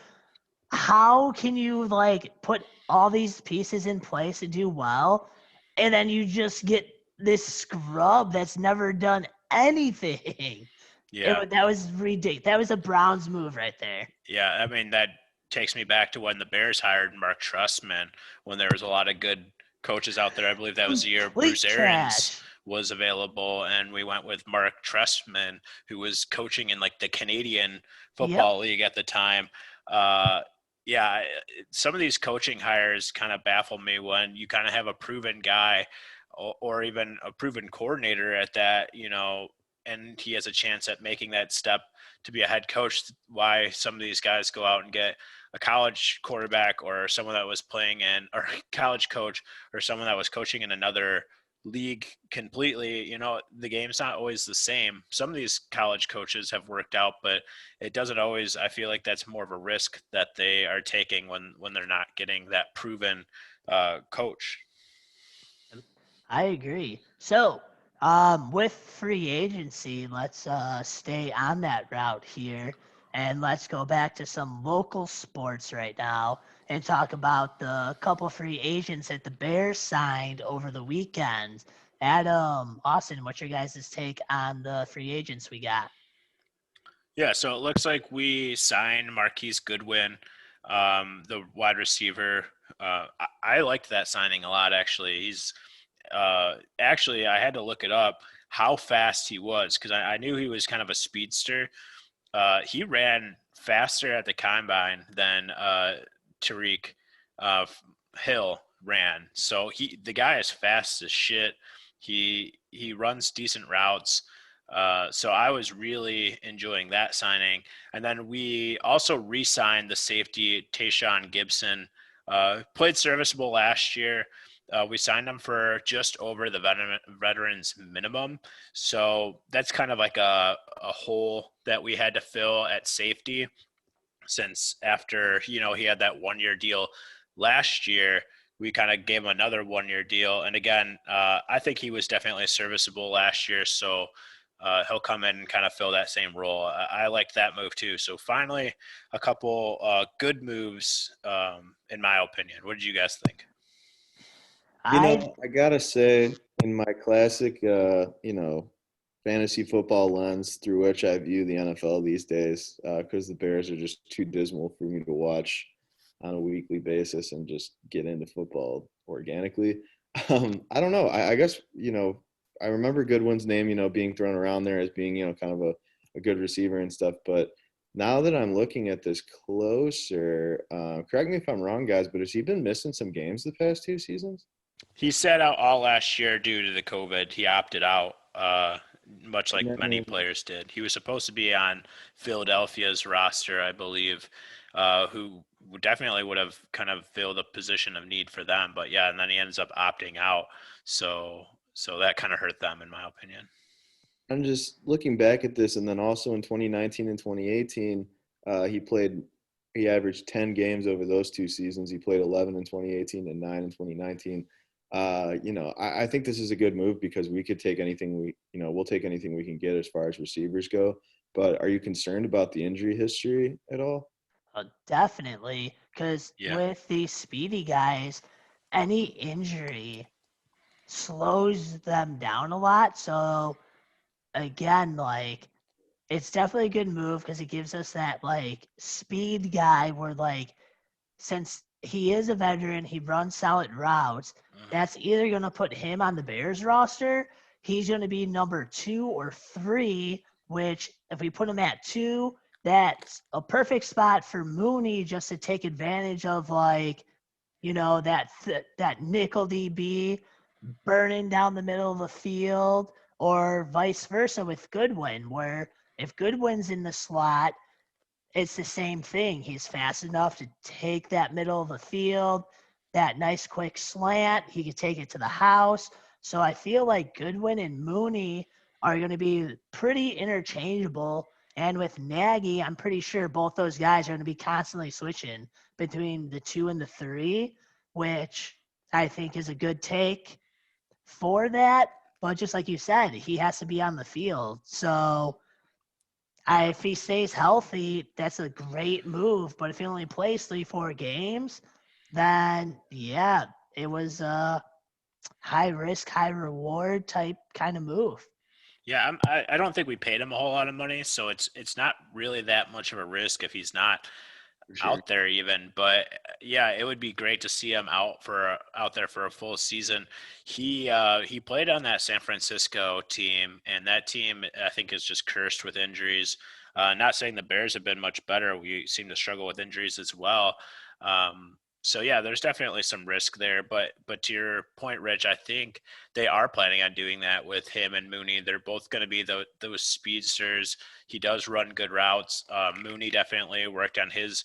[SPEAKER 3] how can you like put all these pieces in place and do well, and then you just get this scrub that's never done anything?
[SPEAKER 2] Yeah.
[SPEAKER 3] That was ridiculous. That was a Browns move right there.
[SPEAKER 2] Yeah, I mean that takes me back to when the Bears hired Mark Trustman when there was a lot of good coaches out there. I believe that was the year
[SPEAKER 3] Complete
[SPEAKER 2] Bruce Arians
[SPEAKER 3] trash.
[SPEAKER 2] was available, and we went with Mark Trustman, who was coaching in like the Canadian Football League at the time. Yeah, some of these coaching hires kind of baffle me when you kind of have a proven guy or even a proven coordinator at that, and he has a chance at making that step to be a head coach. Why some of these guys go out and get a college quarterback or someone that was playing in, or college coach, or someone that was coaching in another league completely. The game's not always the same. Some of these college coaches have worked out, but it doesn't always. I feel like that's more of a risk that they are taking when they're not getting that proven coach.
[SPEAKER 3] I agree. So, with free agency, let's stay on that route here, and let's go back to some local sports right now and talk about the couple free agents that the Bears signed over the weekend. Adam, Austin, what's your guys' take on the free agents we got?
[SPEAKER 2] Yeah, so it looks like we signed Marquise Goodwin, the wide receiver. I liked that signing a lot, actually. He's actually, I had to look it up how fast he was because I knew he was kind of a speedster. He ran faster at the combine than Tariq uh, Hill ran. So the guy is fast as shit. He runs decent routes. So I was really enjoying that signing. And then we also re-signed the safety Tayshaun Gibson. Played serviceable last year. We signed him for just over the veterans minimum. So that's kind of like a hole that we had to fill at safety since after, he had that 1-year deal last year. We kind of gave him another 1-year deal. And again, I think he was definitely serviceable last year. So he'll come in and kind of fill that same role. I liked that move too. So finally, a couple good moves, in my opinion. What did you guys think?
[SPEAKER 3] I
[SPEAKER 1] I gotta say, in my classic, fantasy football lens through which I view the NFL these days, because the Bears are just too dismal for me to watch on a weekly basis and just get into football organically. I don't know. I guess, I remember Goodwin's name, being thrown around there as being, kind of a good receiver and stuff. But now that I'm looking at this closer, correct me if I'm wrong, guys, but has he been missing some games the past 2 seasons?
[SPEAKER 2] He sat out all last year due to the COVID. He opted out, much like many players did. He was supposed to be on Philadelphia's roster, I believe, who definitely would have kind of filled a position of need for them. But yeah, and then he ends up opting out. So that kind of hurt them, in my opinion.
[SPEAKER 1] I'm just looking back at this, and then also in 2019 and 2018, he averaged 10 games over those 2 seasons. He played 11 in 2018 and 9 in 2019. I think this is a good move because we could take anything we'll take anything we can get as far as receivers go. But are you concerned about the injury history at all?
[SPEAKER 3] Definitely, because
[SPEAKER 2] Yeah.
[SPEAKER 3] with these speedy guys, any injury slows them down a lot. So again, like it's definitely a good move because it gives us that like speed guy where like since he is a veteran, he runs solid routes. That's either going to put him on the Bears roster. He's going to be number 2 or 3, which if we put him at 2, that's a perfect spot for Mooney just to take advantage of like, that nickel DB burning down the middle of the field, or vice versa with Goodwin, where if Goodwin's in the slot, it's the same thing. He's fast enough to take that middle of the field, that nice quick slant. He could take it to the house. So I feel like Goodwin and Mooney are going to be pretty interchangeable. And with Nagy, I'm pretty sure both those guys are going to be constantly switching between the 2 and the 3, which I think is a good take for that. But just like you said, he has to be on the field. So if he stays healthy, that's a great move. But if he only plays 3-4 games, then yeah, it was a high risk, high reward type kind of move.
[SPEAKER 2] Yeah, I don't think we paid him a whole lot of money, so it's not really that much of a risk if he's not
[SPEAKER 1] Sure.
[SPEAKER 2] out there even. But yeah, it would be great to see him out there for a full season. He played on that San Francisco team, and that team I think is just cursed with injuries. Not saying the Bears have been much better. We seem to struggle with injuries as well. So yeah, there's definitely some risk there. But to your point, Rich, I think they are planning on doing that with him and Mooney. They're both going to be those speedsters. He does run good routes. Mooney definitely worked on his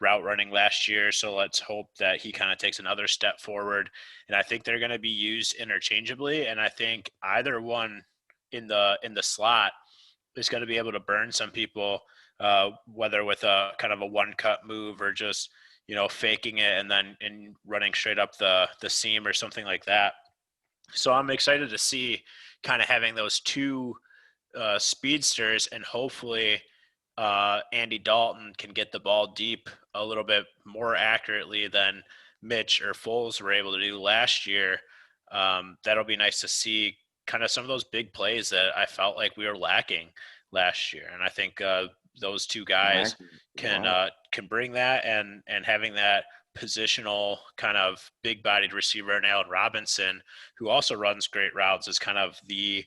[SPEAKER 2] route running last year, so let's hope that he kind of takes another step forward. And I think they're going to be used interchangeably. And I think either one in the slot is going to be able to burn some people, whether with a kind of a one cut move or just faking it and then running straight up the seam or something like that. So I'm excited to see kind of having those two speedsters, and hopefully Andy Dalton can get the ball deep a little bit more accurately than Mitch or Foles were able to do last year. That'll be nice to see kind of some of those big plays that I felt like we were lacking last year. And I think those two guys can bring that, and having that positional kind of big-bodied receiver, and Allen Robinson, who also runs great routes, is kind of the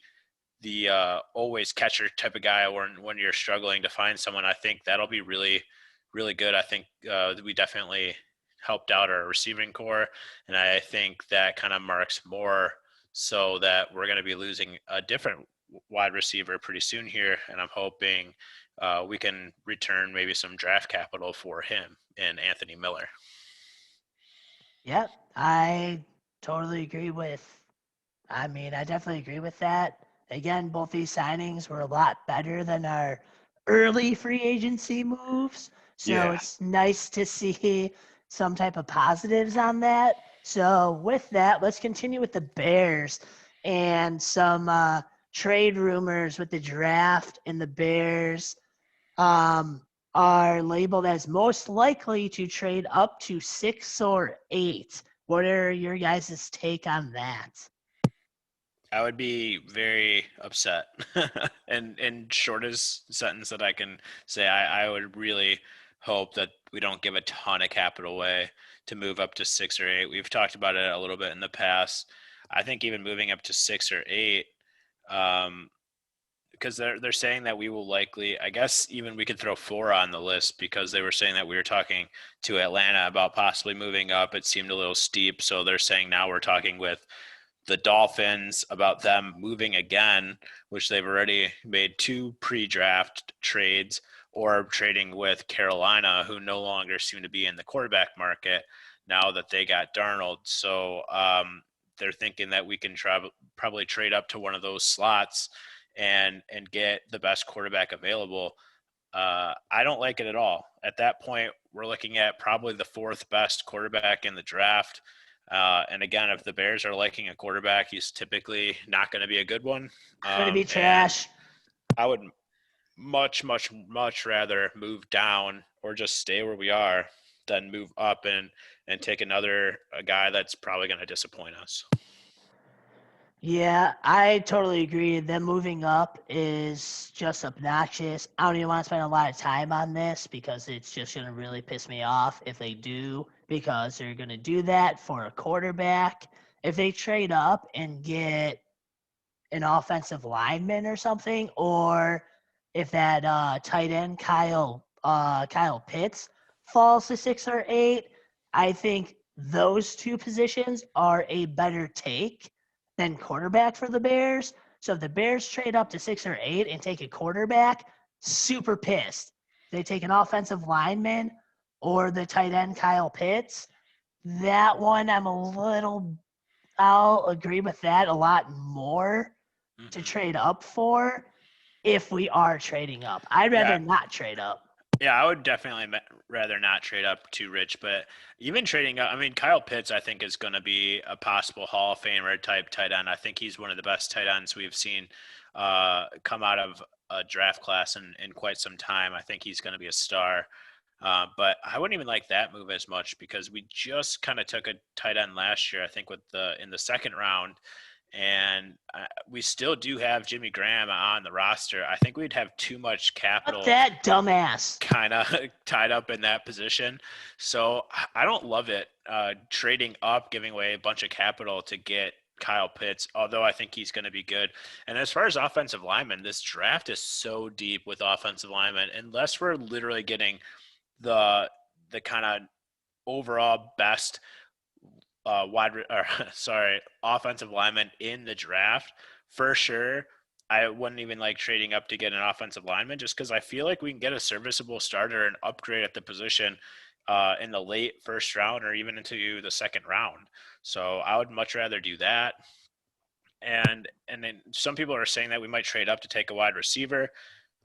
[SPEAKER 2] always catcher type of guy when you're struggling to find someone. I think that'll be really, really good. I think we definitely helped out our receiving core, and I think that kind of marks more so that we're going to be losing a different wide receiver pretty soon here, and I'm hoping we can return maybe some draft capital for him and Anthony Miller.
[SPEAKER 3] Yep, I totally agree I definitely agree with that. Again, both these signings were a lot better than our early free agency moves. So It's nice to see some type of positives on that. So with that, let's continue with the Bears and some trade rumors with the draft, and the Bears are labeled as most likely to trade up to 6 or 8. What are your guys' take on that?
[SPEAKER 2] I would be very upset. And shortest sentence that I can say, I would really hope that we don't give a ton of capital away to move up to 6 or 8. We've talked about it a little bit in the past. I think even moving up to 6 or 8, um, because they're saying that we will likely, I guess even we could throw 4 on the list, because they were saying that we were talking to Atlanta about possibly moving up. It seemed a little steep, so they're saying now we're talking with the Dolphins about them moving again, which they've already made 2 pre-draft trades, or trading with Carolina, who no longer seem to be in the quarterback market now that they got Darnold. So they're thinking that we can probably trade up to one of those slots and get the best quarterback available. I don't like it at all. At that point, we're looking at probably the 4th best quarterback in the draft. And again, if the Bears are liking a quarterback, he's typically not going to be a good one.
[SPEAKER 3] Going to be
[SPEAKER 2] And
[SPEAKER 3] trash.
[SPEAKER 2] I would much, much, much rather move down or just stay where we are than move up and take a guy that's probably going to disappoint us.
[SPEAKER 3] Yeah, I totally agree. Them moving up is just obnoxious. I don't even want to spend a lot of time on this because it's just going to really piss me off if they do, because they're going to do that for a quarterback. If they trade up and get an offensive lineman or something, or if that tight end Kyle Pitts falls to 6 or 8, I think those 2 positions are a better take than quarterback for the Bears. So if the Bears trade up to 6 or 8 and take a quarterback, super pissed. They take an offensive lineman or the tight end Kyle Pitts. That one I'll agree with that a lot more to trade up for if we are trading up. I'd
[SPEAKER 2] Yeah,
[SPEAKER 3] rather not trade up.
[SPEAKER 2] Yeah, I would definitely rather not trade up too rich, but even trading up, I mean, Kyle Pitts, I think, is going to be a possible Hall of Famer type tight end. I think he's one of the best tight ends we've seen come out of a draft class in quite some time. I think he's going to be a star. But I wouldn't even like that move as much, because we just kind of took a tight end last year, I think, in the second round, and we still do have Jimmy Graham on the roster. I think we'd have too much
[SPEAKER 3] Fuck
[SPEAKER 2] capital
[SPEAKER 3] that dumbass.
[SPEAKER 2] kind of tied up in that position. So I don't love it. Trading up, giving away a bunch of capital to get Kyle Pitts, although I think he's going to be good. And as far as offensive linemen, this draft is so deep with offensive linemen. Unless we're literally getting the kind of overall best offensive lineman in the draft, for sure, I wouldn't even like trading up to get an offensive lineman, just because I feel like we can get a serviceable starter and upgrade at the position in the late first round or even into the second round. So I would much rather do that. And then some people are saying that we might trade up to take a wide receiver.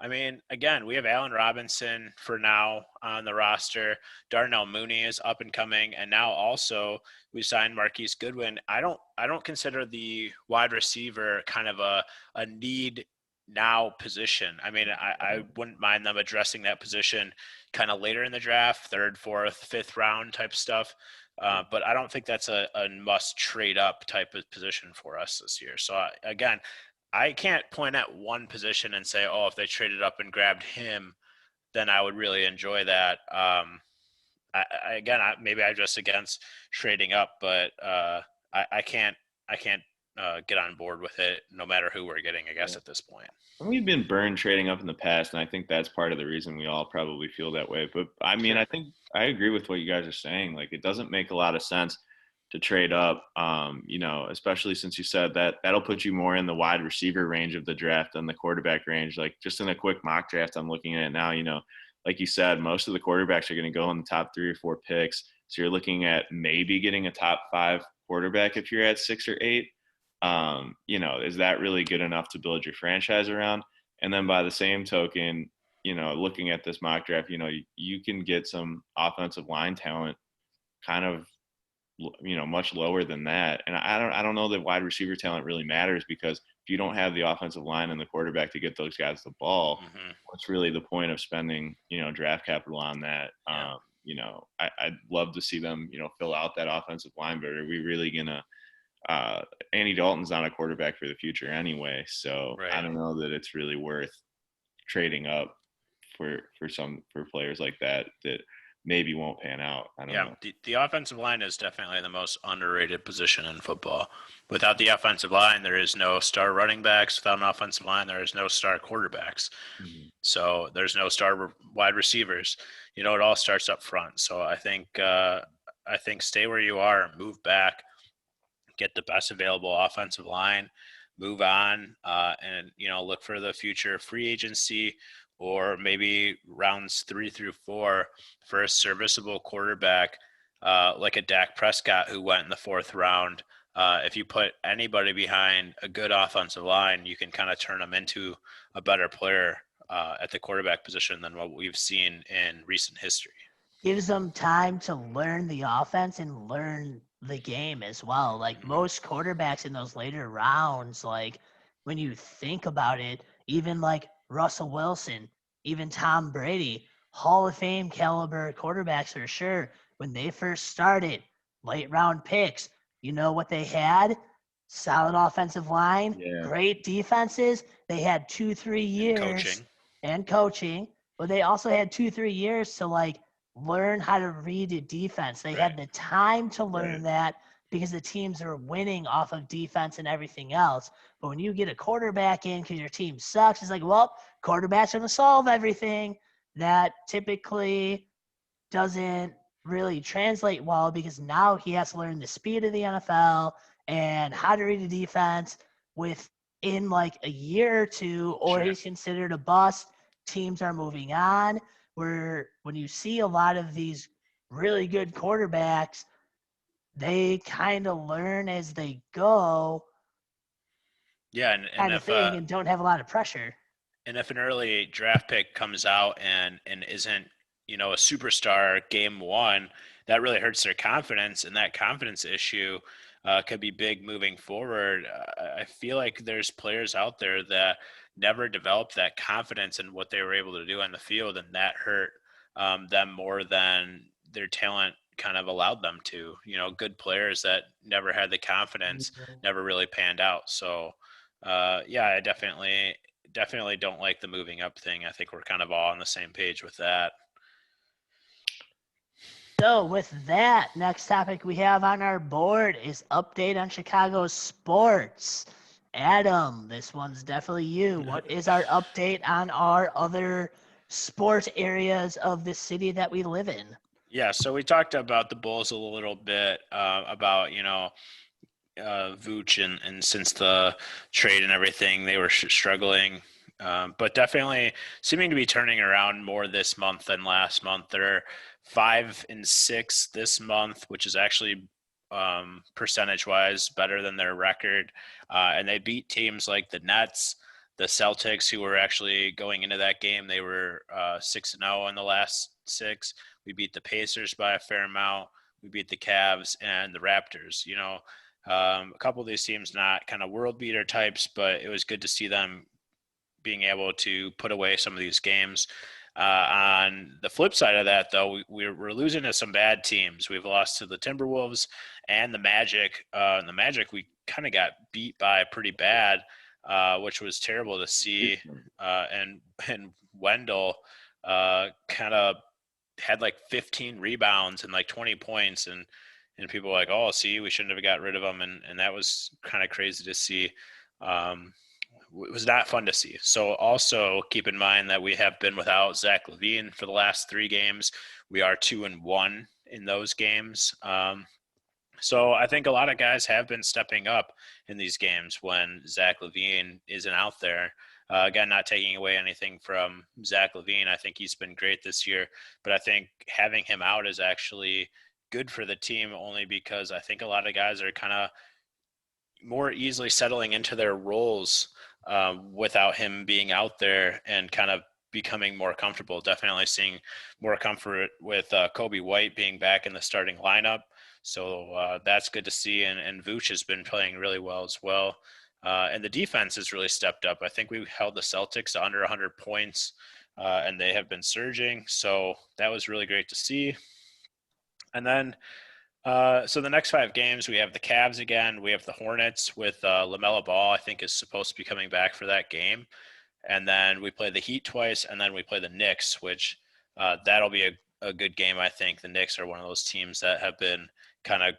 [SPEAKER 2] I mean, again, we have Allen Robinson for now on the roster. Darnell Mooney is up and coming, and now also we signed Marquise Goodwin. I don't consider the wide receiver kind of a need now position. I mean, I wouldn't mind them addressing that position kind of later in the draft, third, fourth, fifth round type stuff. But I don't think that's a must trade up type of position for us this year. So again, I can't point at one position and say, oh, if they traded up and grabbed him, then I would really enjoy that. Maybe I'm just against trading up, but I can't get on board with it no matter who we're getting, I guess, at this point.
[SPEAKER 1] And we've been burned trading up in the past, and I think that's part of the reason we all probably feel that way. But I mean,
[SPEAKER 2] Sure.
[SPEAKER 1] I think I agree with what you guys are saying. Like, it doesn't make a lot of sense to trade up, especially since you said that that'll put you more in the wide receiver range of the draft than the quarterback range. Like, just in a quick mock draft, I'm looking at it now, like you said, most of the quarterbacks are going to go in the top 3 or 4 picks. So you're looking at maybe getting a top 5 quarterback if you're at 6 or 8. Is that really good enough to build your franchise around? And then by the same token, looking at this mock draft, you can get some offensive line talent kind of, much lower than that. And I don't know that wide receiver talent really matters, because if you don't have the offensive line and the quarterback to get those guys the ball, what's really the point of spending, draft capital on that?
[SPEAKER 2] Yeah.
[SPEAKER 1] I'd love to see them, fill out that offensive line, but are we really going to
[SPEAKER 4] Andy Dalton's not a quarterback for the future anyway, so I
[SPEAKER 2] Right.
[SPEAKER 4] don't know that it's really worth trading up for players like that maybe won't pan out. I don't know.
[SPEAKER 2] The offensive line is definitely the most underrated position in football. Without the offensive line, there is no star running backs. Without an offensive line, there is no star quarterbacks.
[SPEAKER 4] Mhm.
[SPEAKER 2] So there's no star wide receivers. It all starts up front. So I think stay where you are, move back, get the best available offensive line, move on, and look for the future free agency or maybe rounds 3 through 4 for a serviceable quarterback like a Dak Prescott who went in the 4th round. If you put anybody behind a good offensive line, you can kind of turn them into a better player at the quarterback position than what we've seen in recent history.
[SPEAKER 3] Gives them time to learn the offense and learn the game as well. Like most quarterbacks in those later rounds, like when you think about it, even like Russell Wilson, even Tom Brady, Hall of Fame caliber quarterbacks for sure. When they first started, late round picks, you know what they had? Solid offensive line,
[SPEAKER 4] Yeah.
[SPEAKER 3] great defenses. They had 2-3 years and coaching, but they also had 2-3 years to like learn how to read a defense. They had the time to learn that because the teams are winning off of defense and everything else. But when you get a quarterback in because your team sucks, it's like, well, quarterback's going to solve everything. That typically doesn't really translate well because now he has to learn the speed of the NFL and how to read a defense within like a year or two, or he's considered a bust. Teams are moving on. Where when you see a lot of these really good quarterbacks, they kind of learn as they go.
[SPEAKER 2] Yeah,
[SPEAKER 3] and don't have a lot of pressure.
[SPEAKER 2] And if an early draft pick comes out and isn't, a superstar game one, that really hurts their confidence, and that confidence issue could be big moving forward. I feel like there's players out there that never developed that confidence in what they were able to do on the field, and that hurt them more than their talent kind of allowed them to. Good players that never had the confidence never really panned out. So, I definitely don't like the moving up thing. I think we're kind of all on the same page with that.
[SPEAKER 3] So with that, next topic we have on our board is update on Chicago sports. Adam, this one's definitely you. What is our update on our other sports areas of the city that we live in?
[SPEAKER 2] Yeah, so we talked about the Bulls a little bit, about, Vooch and since the trade and everything, they were struggling. But definitely seeming to be turning around more this month than last month. They're 5-6 this month, which is actually percentage-wise better than their record. And they beat teams like the Nets, the Celtics, who were actually going into that game. They were 6-0 in the last 6. We beat the Pacers by a fair amount. We beat the Cavs and the Raptors. A couple of these teams not kind of world beater types, but it was good to see them being able to put away some of these games. On the flip side of that, though, we're losing to some bad teams. We've lost to the Timberwolves and the Magic. The Magic we kind of got beat by pretty bad, which was terrible to see. And Wendell kind of had like 15 rebounds and like 20 points, and people were like, oh, see, we shouldn't have got rid of him, and that was kind of crazy to see. It was not fun to see. So also keep in mind that we have been without Zach LaVine for the last 3 games. We are 2-1 in those games. So I think a lot of guys have been stepping up in these games when Zach LaVine isn't out there. Again, not taking away anything from Zach LaVine. I think he's been great this year, but I think having him out is actually good for the team only because I think a lot of guys are kind of more easily settling into their roles without him being out there and kind of becoming more comfortable. Definitely seeing more comfort with Kobe White being back in the starting lineup. So that's good to see. And Vooch has been playing really well as well. And the defense has really stepped up. I think we held the Celtics to under 100 points, and they have been surging. So that was really great to see. And then So the next 5 games, we have the Cavs again. We have the Hornets with LaMelo Ball, I think, is supposed to be coming back for that game. And then we play the Heat twice, and then we play the Knicks, which that'll be a good game, I think. The Knicks are one of those teams that have been kind of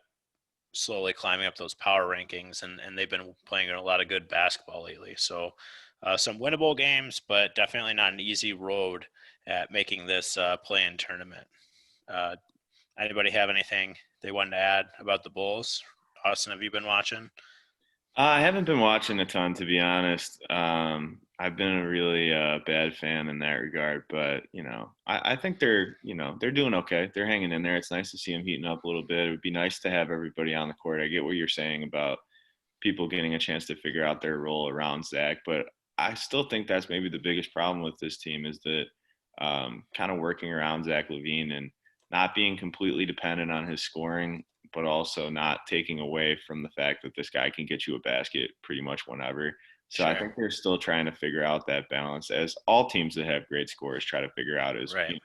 [SPEAKER 2] slowly climbing up those power rankings, and they've been playing a lot of good basketball lately. So some winnable games, but definitely not an easy road at making this play-in tournament. Uh, Anybody have anything they wanted to add about the Bulls? Austin, have you been watching?
[SPEAKER 4] I haven't been watching a ton, to be honest. I've been a really bad fan in that regard, but I think they're doing okay. They're hanging in there. It's nice to see them heating up a little bit. It would be nice to have everybody on the court. I get what you're saying about people getting a chance to figure out their role around Zach, but I still think that's maybe the biggest problem with this team is that kind of working around Zach LaVine and not being completely dependent on his scoring, but also not taking away from the fact that this guy can get you a basket pretty much whenever. So I
[SPEAKER 2] Sure.
[SPEAKER 4] think they're still trying to figure out that balance, as all teams that have great scores try to figure out. Is
[SPEAKER 2] Right.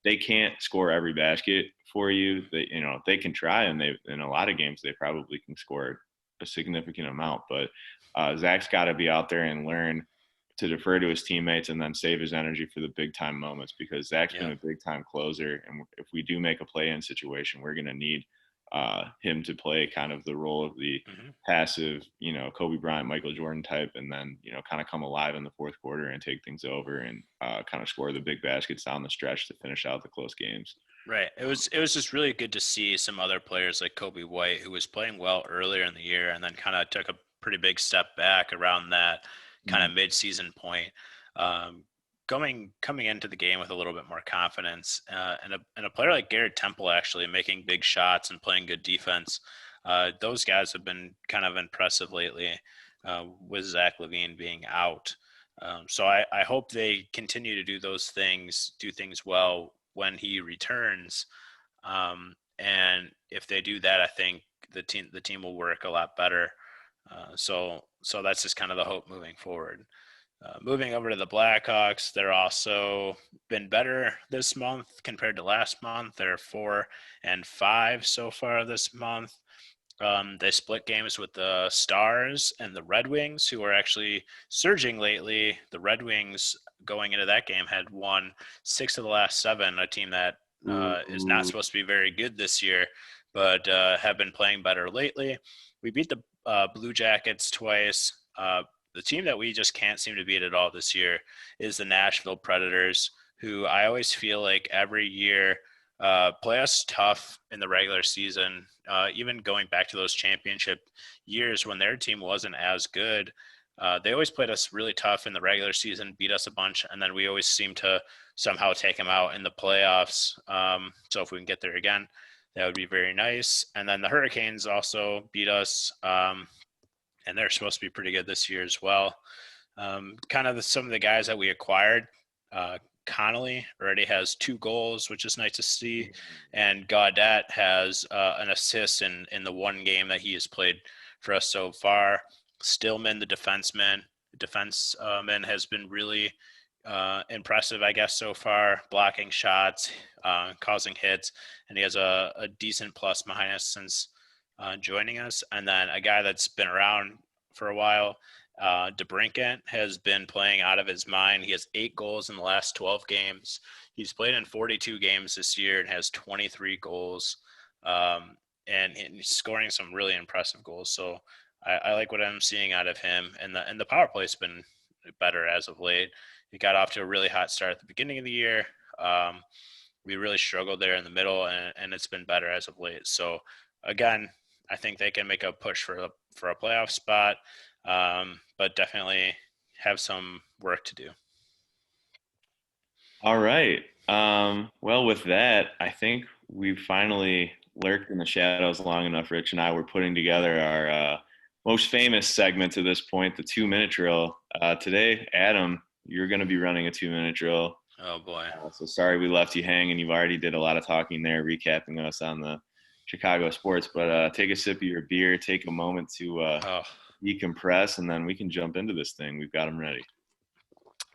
[SPEAKER 4] they can't score every basket for you. They can try, and they in a lot of games they probably can score a significant amount. But Zach's got to be out there and learn to defer to his teammates and then save his energy for the big time moments, because Zach's been
[SPEAKER 2] Yeah.
[SPEAKER 4] a big time closer. And if we do make a play in situation, we're going to need him to play kind of the role of the
[SPEAKER 2] Hmm.
[SPEAKER 4] passive, Kobe Bryant, Michael Jordan type, and then, kind of come alive in the fourth quarter and take things over and kind of score the big baskets down the stretch to finish out the close games.
[SPEAKER 2] Right. It was just really good to see some other players like Kobe White, who was playing well earlier in the year and then kind of took a pretty big step back around that kind of mid-season point. Um, coming into the game with a little bit more confidence, and a player like Garrett Temple actually making big shots and playing good defense. Those guys have been kind of impressive lately, with Zach LaVine being out. So I hope they continue to do those things, do things well when he returns. And if they do that, I think the team will work a lot better. So that's just kind of the hope moving forward. Moving over to the Blackhawks, they're also been better this month compared to last month. They're 4-5 so far this month. They split games with the Stars and the Red Wings, who are actually surging lately. The Red Wings, going into that game, had won 6 of the last 7, a team that is not supposed to be very good this year, but have been playing better lately. We beat the Blue Jackets twice. The team that we just can't seem to beat at all this year is the Nashville Predators, who I always feel like every year play us tough in the regular season, even going back to those championship years when their team wasn't as good. They always played us really tough in the regular season, beat us a bunch, and then we always seem to somehow take them out in the playoffs. So if we can get there again, that would be very nice. And then the Hurricanes also beat us, and they're supposed to be pretty good this year as well. Kind of some of the guys that we acquired. Connolly already has 2 goals, which is nice to see, and Gaudette has an assist in the one game that he has played for us so far. Stillman, the defenseman has been really impressive, I guess, so far, blocking shots, causing hits, and he has a decent plus minus since joining us. And then a guy that's been around for a while, DeBrincat, has been playing out of his mind. He has 8 goals in the last 12 games. He's played in 42 games this year and has 23 goals, and he's scoring some really impressive goals. So I like what I'm seeing out of him. And the power play's been better as of late. He got off to a really hot start at the beginning of the year. We really struggled there in the middle, and it's been better as of late. So again, I think they can make a push for a playoff spot, but definitely have some work to do.
[SPEAKER 4] All right. Well, with that, I think we've finally lurked in the shadows long enough. Rich and I were putting together our most famous segment to this point, the 2-minute drill. Today, Adam, you're going to be running a 2-minute drill.
[SPEAKER 2] Oh boy.
[SPEAKER 4] So sorry we left you hanging. You've already did a lot of talking there, recapping us on the Chicago sports. But take a sip of your beer, take a moment to decompress, and then we can jump into this thing. We've got them ready.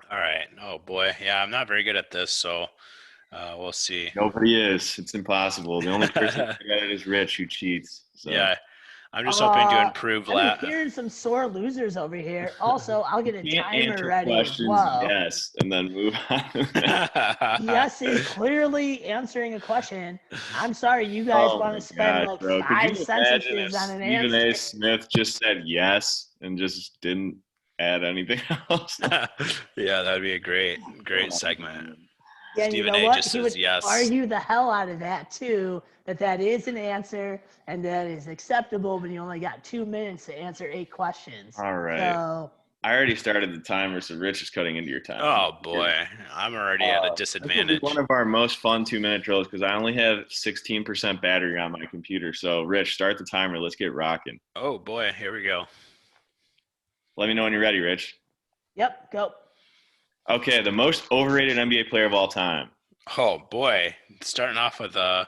[SPEAKER 2] All right. Oh boy. Yeah, I'm not very good at this, so We'll see.
[SPEAKER 4] Nobody is. It's impossible. The only person who can get it is Rich, who cheats. So.
[SPEAKER 2] Yeah, I'm just hoping to improve.
[SPEAKER 3] I'm hearing some sore losers over here. Also, I'll get a
[SPEAKER 4] You can't
[SPEAKER 3] timer
[SPEAKER 4] answer
[SPEAKER 3] ready as
[SPEAKER 4] questions
[SPEAKER 3] well.
[SPEAKER 4] yes, and then move on.
[SPEAKER 3] Yes is clearly answering a question. I'm sorry, you guys want to spend like
[SPEAKER 4] bro.
[SPEAKER 3] 5
[SPEAKER 4] Could you imagine
[SPEAKER 3] sentences
[SPEAKER 4] if
[SPEAKER 3] on an
[SPEAKER 4] Stephen
[SPEAKER 3] answer.
[SPEAKER 4] A. Smith just said yes and just didn't add anything else?
[SPEAKER 2] Yeah, that'd be a great segment.
[SPEAKER 3] Yeah, and you
[SPEAKER 2] Stephen
[SPEAKER 3] know
[SPEAKER 2] A.
[SPEAKER 3] what?
[SPEAKER 2] just
[SPEAKER 3] He
[SPEAKER 2] says
[SPEAKER 3] would
[SPEAKER 2] yes.
[SPEAKER 3] argue the hell out of that too, that is an answer and that is acceptable, but you only got 2 minutes to answer 8 questions.
[SPEAKER 4] All right.
[SPEAKER 3] So
[SPEAKER 4] I already started the timer, so Rich is cutting into your time.
[SPEAKER 2] Oh boy, I'm already at a disadvantage.
[SPEAKER 4] This will be one of our most fun 2-minute drills because I only have 16% battery on my computer. So, Rich, start the timer. Let's get rocking.
[SPEAKER 2] Oh boy, here we go.
[SPEAKER 4] Let me know when you're ready, Rich.
[SPEAKER 3] Yep, go.
[SPEAKER 4] Okay, the most overrated NBA player of all time.
[SPEAKER 2] Oh boy, starting off with a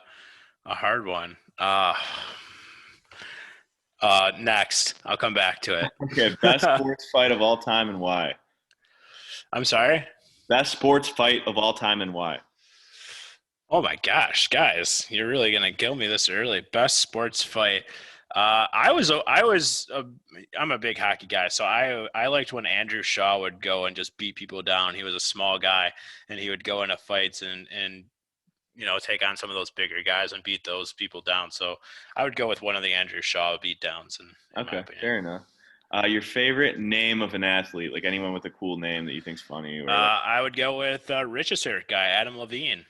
[SPEAKER 2] hard one. Next, I'll come back to it.
[SPEAKER 4] Okay, best sports fight of all time and why?
[SPEAKER 2] I'm sorry?
[SPEAKER 4] Best sports fight of all time and why?
[SPEAKER 2] Oh my gosh, guys, you're really gonna kill me this early. Best sports fight. I'm a big hockey guy, so I liked when Andrew Shaw would go and just beat people down. He was a small guy, and he would go into fights and take on some of those bigger guys and beat those people down. So I would go with one of the Andrew Shaw beatdowns.
[SPEAKER 4] Okay, fair enough. Your favorite name of an athlete, like anyone with a cool name that you think's funny? Or
[SPEAKER 2] I would go with Richester guy, Adam Levine.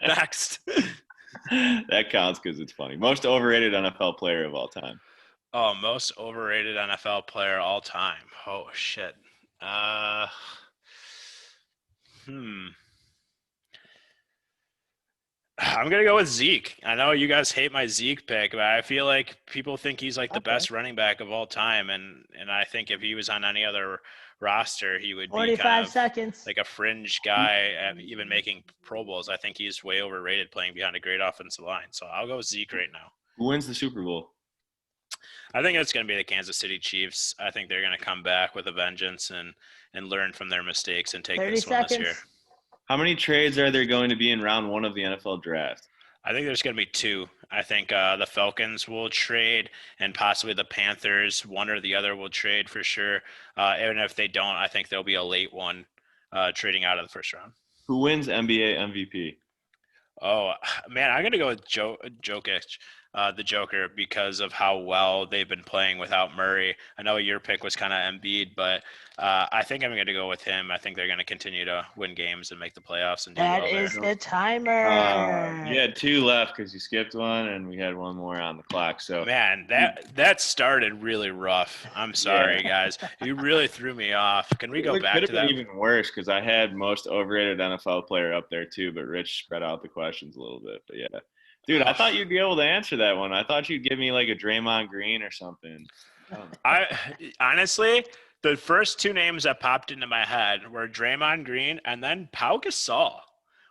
[SPEAKER 2] Next.
[SPEAKER 4] That counts because it's funny. Most overrated NFL player of all time.
[SPEAKER 2] Oh, most overrated NFL player all time. Oh shit. I'm gonna go with Zeke. I know you guys hate my Zeke pick, but I feel like people think he's like the best running back of all time, and I think if he was on any other roster, he would be
[SPEAKER 3] 45 seconds.
[SPEAKER 2] like a fringe guy, even making Pro Bowls. I think he's way overrated playing behind a great offensive line. So I'll go with Zeke right now.
[SPEAKER 4] Who wins the Super Bowl?
[SPEAKER 2] I think it's going to be the Kansas City Chiefs. I think they're going to come back with a vengeance and learn from their mistakes and take this one this year.
[SPEAKER 4] How many trades are there going to be in round 1 of the NFL draft?
[SPEAKER 2] I think there's going to be 2. I think the Falcons will trade and possibly the Panthers, one or the other will trade for sure. And if they don't, I think there'll be a late one trading out of the first round.
[SPEAKER 4] Who wins NBA MVP?
[SPEAKER 2] Oh, man, I'm going to go with Jokic, the Joker, because of how well they've been playing without Murray. I know your pick was kind of Embiid, but I think I'm going to go with him. I think they're going to continue to win games and make the playoffs and do well there.
[SPEAKER 3] That is the timer.
[SPEAKER 4] You had 2 left because you skipped one, and we had one more on the clock. So
[SPEAKER 2] man, that started really rough. I'm sorry, guys. You really threw me off. Can we go back to that?
[SPEAKER 4] Could have been even worse because I had most overrated NFL player up there too, but Rich spread out the questions a little bit. But yeah. Dude, I thought you'd be able to answer that one. I thought you'd give me like a Draymond Green or something.
[SPEAKER 2] I honestly, the first 2 names that popped into my head were Draymond Green and then Pau Gasol,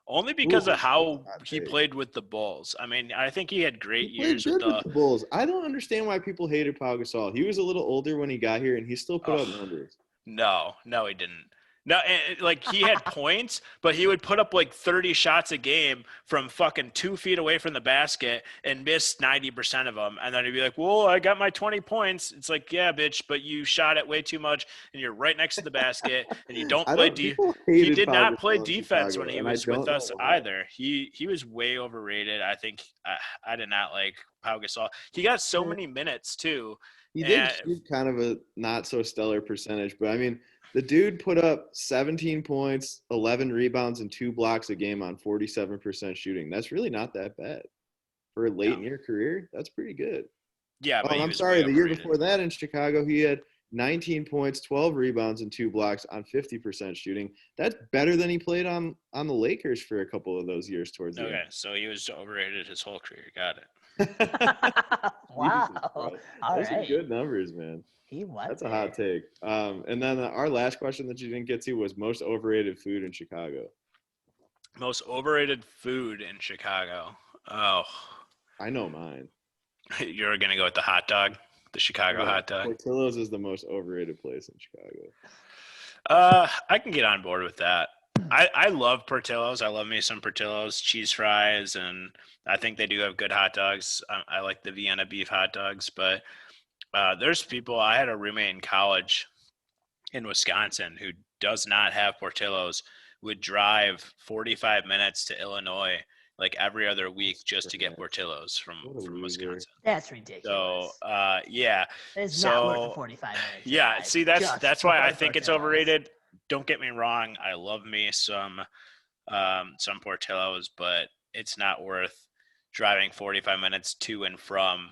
[SPEAKER 2] only because of how he played with the Bulls. I mean, I think he had great years
[SPEAKER 1] with the Bulls. I don't understand why people hated Pau Gasol. He was a little older when he got here, and he still put up numbers.
[SPEAKER 2] No, he didn't. No, like he had points, but he would put up like 30 shots a game from fucking 2 feet away from the basket and miss 90% of them. And then he'd be like, well, I got my 20 points. It's like, yeah, bitch, but you shot it way too much and you're right next to the basket and you don't play defense. He did not play defense when he was with us either. He was way overrated. I think I did not like Pau Gasol. He got so many minutes too.
[SPEAKER 1] He did shoot kind of a not so stellar percentage, but I mean, the dude put up 17 points, 11 rebounds, and 2 blocks a game on 47% shooting. That's really not that bad. For a late in your career, that's pretty good.
[SPEAKER 2] Yeah, but
[SPEAKER 1] I'm sorry, the year before that in Chicago, he had 19 points, 12 rebounds, and 2 blocks on 50% shooting. That's better than he played on the Lakers for a couple of those years towards the end.
[SPEAKER 2] Okay, so he was overrated his whole career. Got it.
[SPEAKER 3] Wow.
[SPEAKER 1] Those are good numbers, man. That's a hot take. And then our last question that you didn't get to was most overrated food in Chicago.
[SPEAKER 2] Most overrated food in Chicago. Oh.
[SPEAKER 1] I know mine.
[SPEAKER 2] You're going to go with the hot dog? The Chicago hot dog?
[SPEAKER 1] Portillo's is the most overrated place in Chicago.
[SPEAKER 2] I can get on board with that. I love Portillo's. I love me some Portillo's cheese fries, and I think they do have good hot dogs. I like the Vienna beef hot dogs, but there's people. I had a roommate in college in Wisconsin who does not have Portillo's, would drive 45 minutes to Illinois like every other week just to get Portillo's from Wisconsin.
[SPEAKER 3] That's ridiculous.
[SPEAKER 2] So yeah.
[SPEAKER 3] It's
[SPEAKER 2] So
[SPEAKER 3] not worth the 45 minutes.
[SPEAKER 2] yeah, see that's why I think it's overrated. Don't get me wrong. I love me some Portillo's, but it's not worth driving 45 minutes to and from,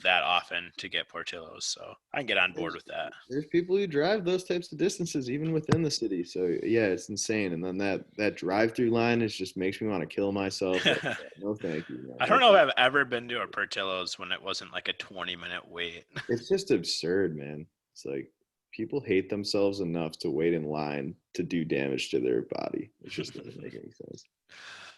[SPEAKER 2] that often to get Portillo's. So I can get on board with that.
[SPEAKER 1] There's people who drive those types of distances even within the city. So yeah, it's insane. And then that drive-through line just makes me want to kill myself. Like, no, thank you. Man.
[SPEAKER 2] I don't know if I've ever been to a Portillo's when it wasn't like a 20-minute wait.
[SPEAKER 1] It's just absurd, man. It's like people hate themselves enough to wait in line to do damage to their body. It just doesn't make any sense.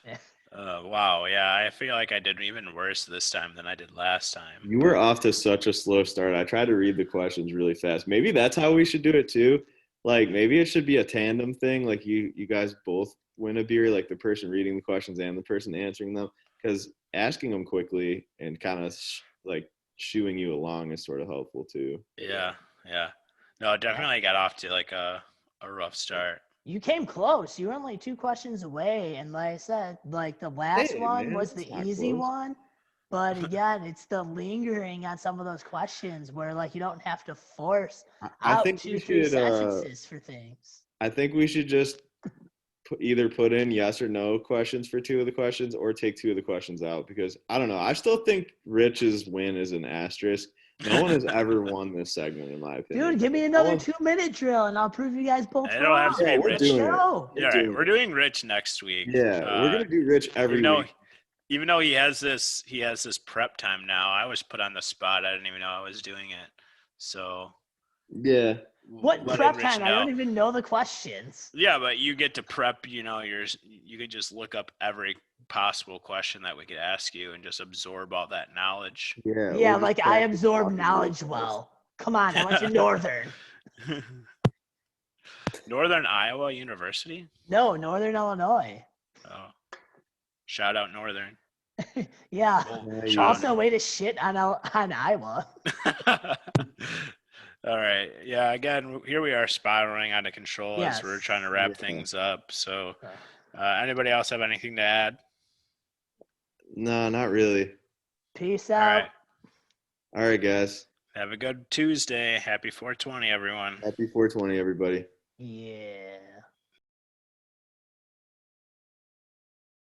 [SPEAKER 3] Yeah.
[SPEAKER 2] Wow, yeah, I feel like I did even worse this time than I did last time.
[SPEAKER 1] You were off to such a slow start. I tried to read the questions really fast. Maybe that's how we should do it too. Like maybe it should be a tandem thing. Like you guys both win a beer, like the person reading the questions and the person answering them. Because asking them quickly and kind of like shooing you along is sort of helpful too.
[SPEAKER 2] Yeah. No, definitely got off to like a rough start.
[SPEAKER 3] You came close. You were only 2 questions away, and like I said, like the last one was the easy one. But again, it's the lingering on some of those questions where like you don't have to force out 2, 3 sentences for things.
[SPEAKER 1] I think we should just either put in yes or no questions for 2 of the questions or take 2 of the questions out because I don't know. I still think Rich's win is an asterisk. No one has ever won this segment, in my opinion.
[SPEAKER 3] Dude, give me another 2-minute drill, and I'll prove you guys both
[SPEAKER 2] wrong. Have to be Rich.
[SPEAKER 3] We're
[SPEAKER 2] doing Rich next week.
[SPEAKER 1] Yeah, we're gonna do Rich every week.
[SPEAKER 2] Even though he has this prep time now. I was put on the spot. I didn't even know I was doing it. So
[SPEAKER 1] yeah.
[SPEAKER 3] What prep time? I don't even know the questions.
[SPEAKER 2] Yeah, but you get to prep. You could just look up every possible question that we could ask you and just absorb all that knowledge.
[SPEAKER 3] Yeah, like I absorb knowledge well. Come on, I went to Northern.
[SPEAKER 2] Northern Iowa University?
[SPEAKER 3] No, Northern Illinois.
[SPEAKER 2] Oh, shout out Northern.
[SPEAKER 3] Yeah. Also, way to shit on Iowa.
[SPEAKER 2] All right. Yeah, again, here we are spiraling out of control as we're trying to wrap things up. So anybody else have anything to add?
[SPEAKER 1] No, not really.
[SPEAKER 3] Peace out.
[SPEAKER 1] All right, guys.
[SPEAKER 2] Have a good Tuesday. Happy 420, everyone.
[SPEAKER 1] Happy 420, everybody.
[SPEAKER 3] Yeah.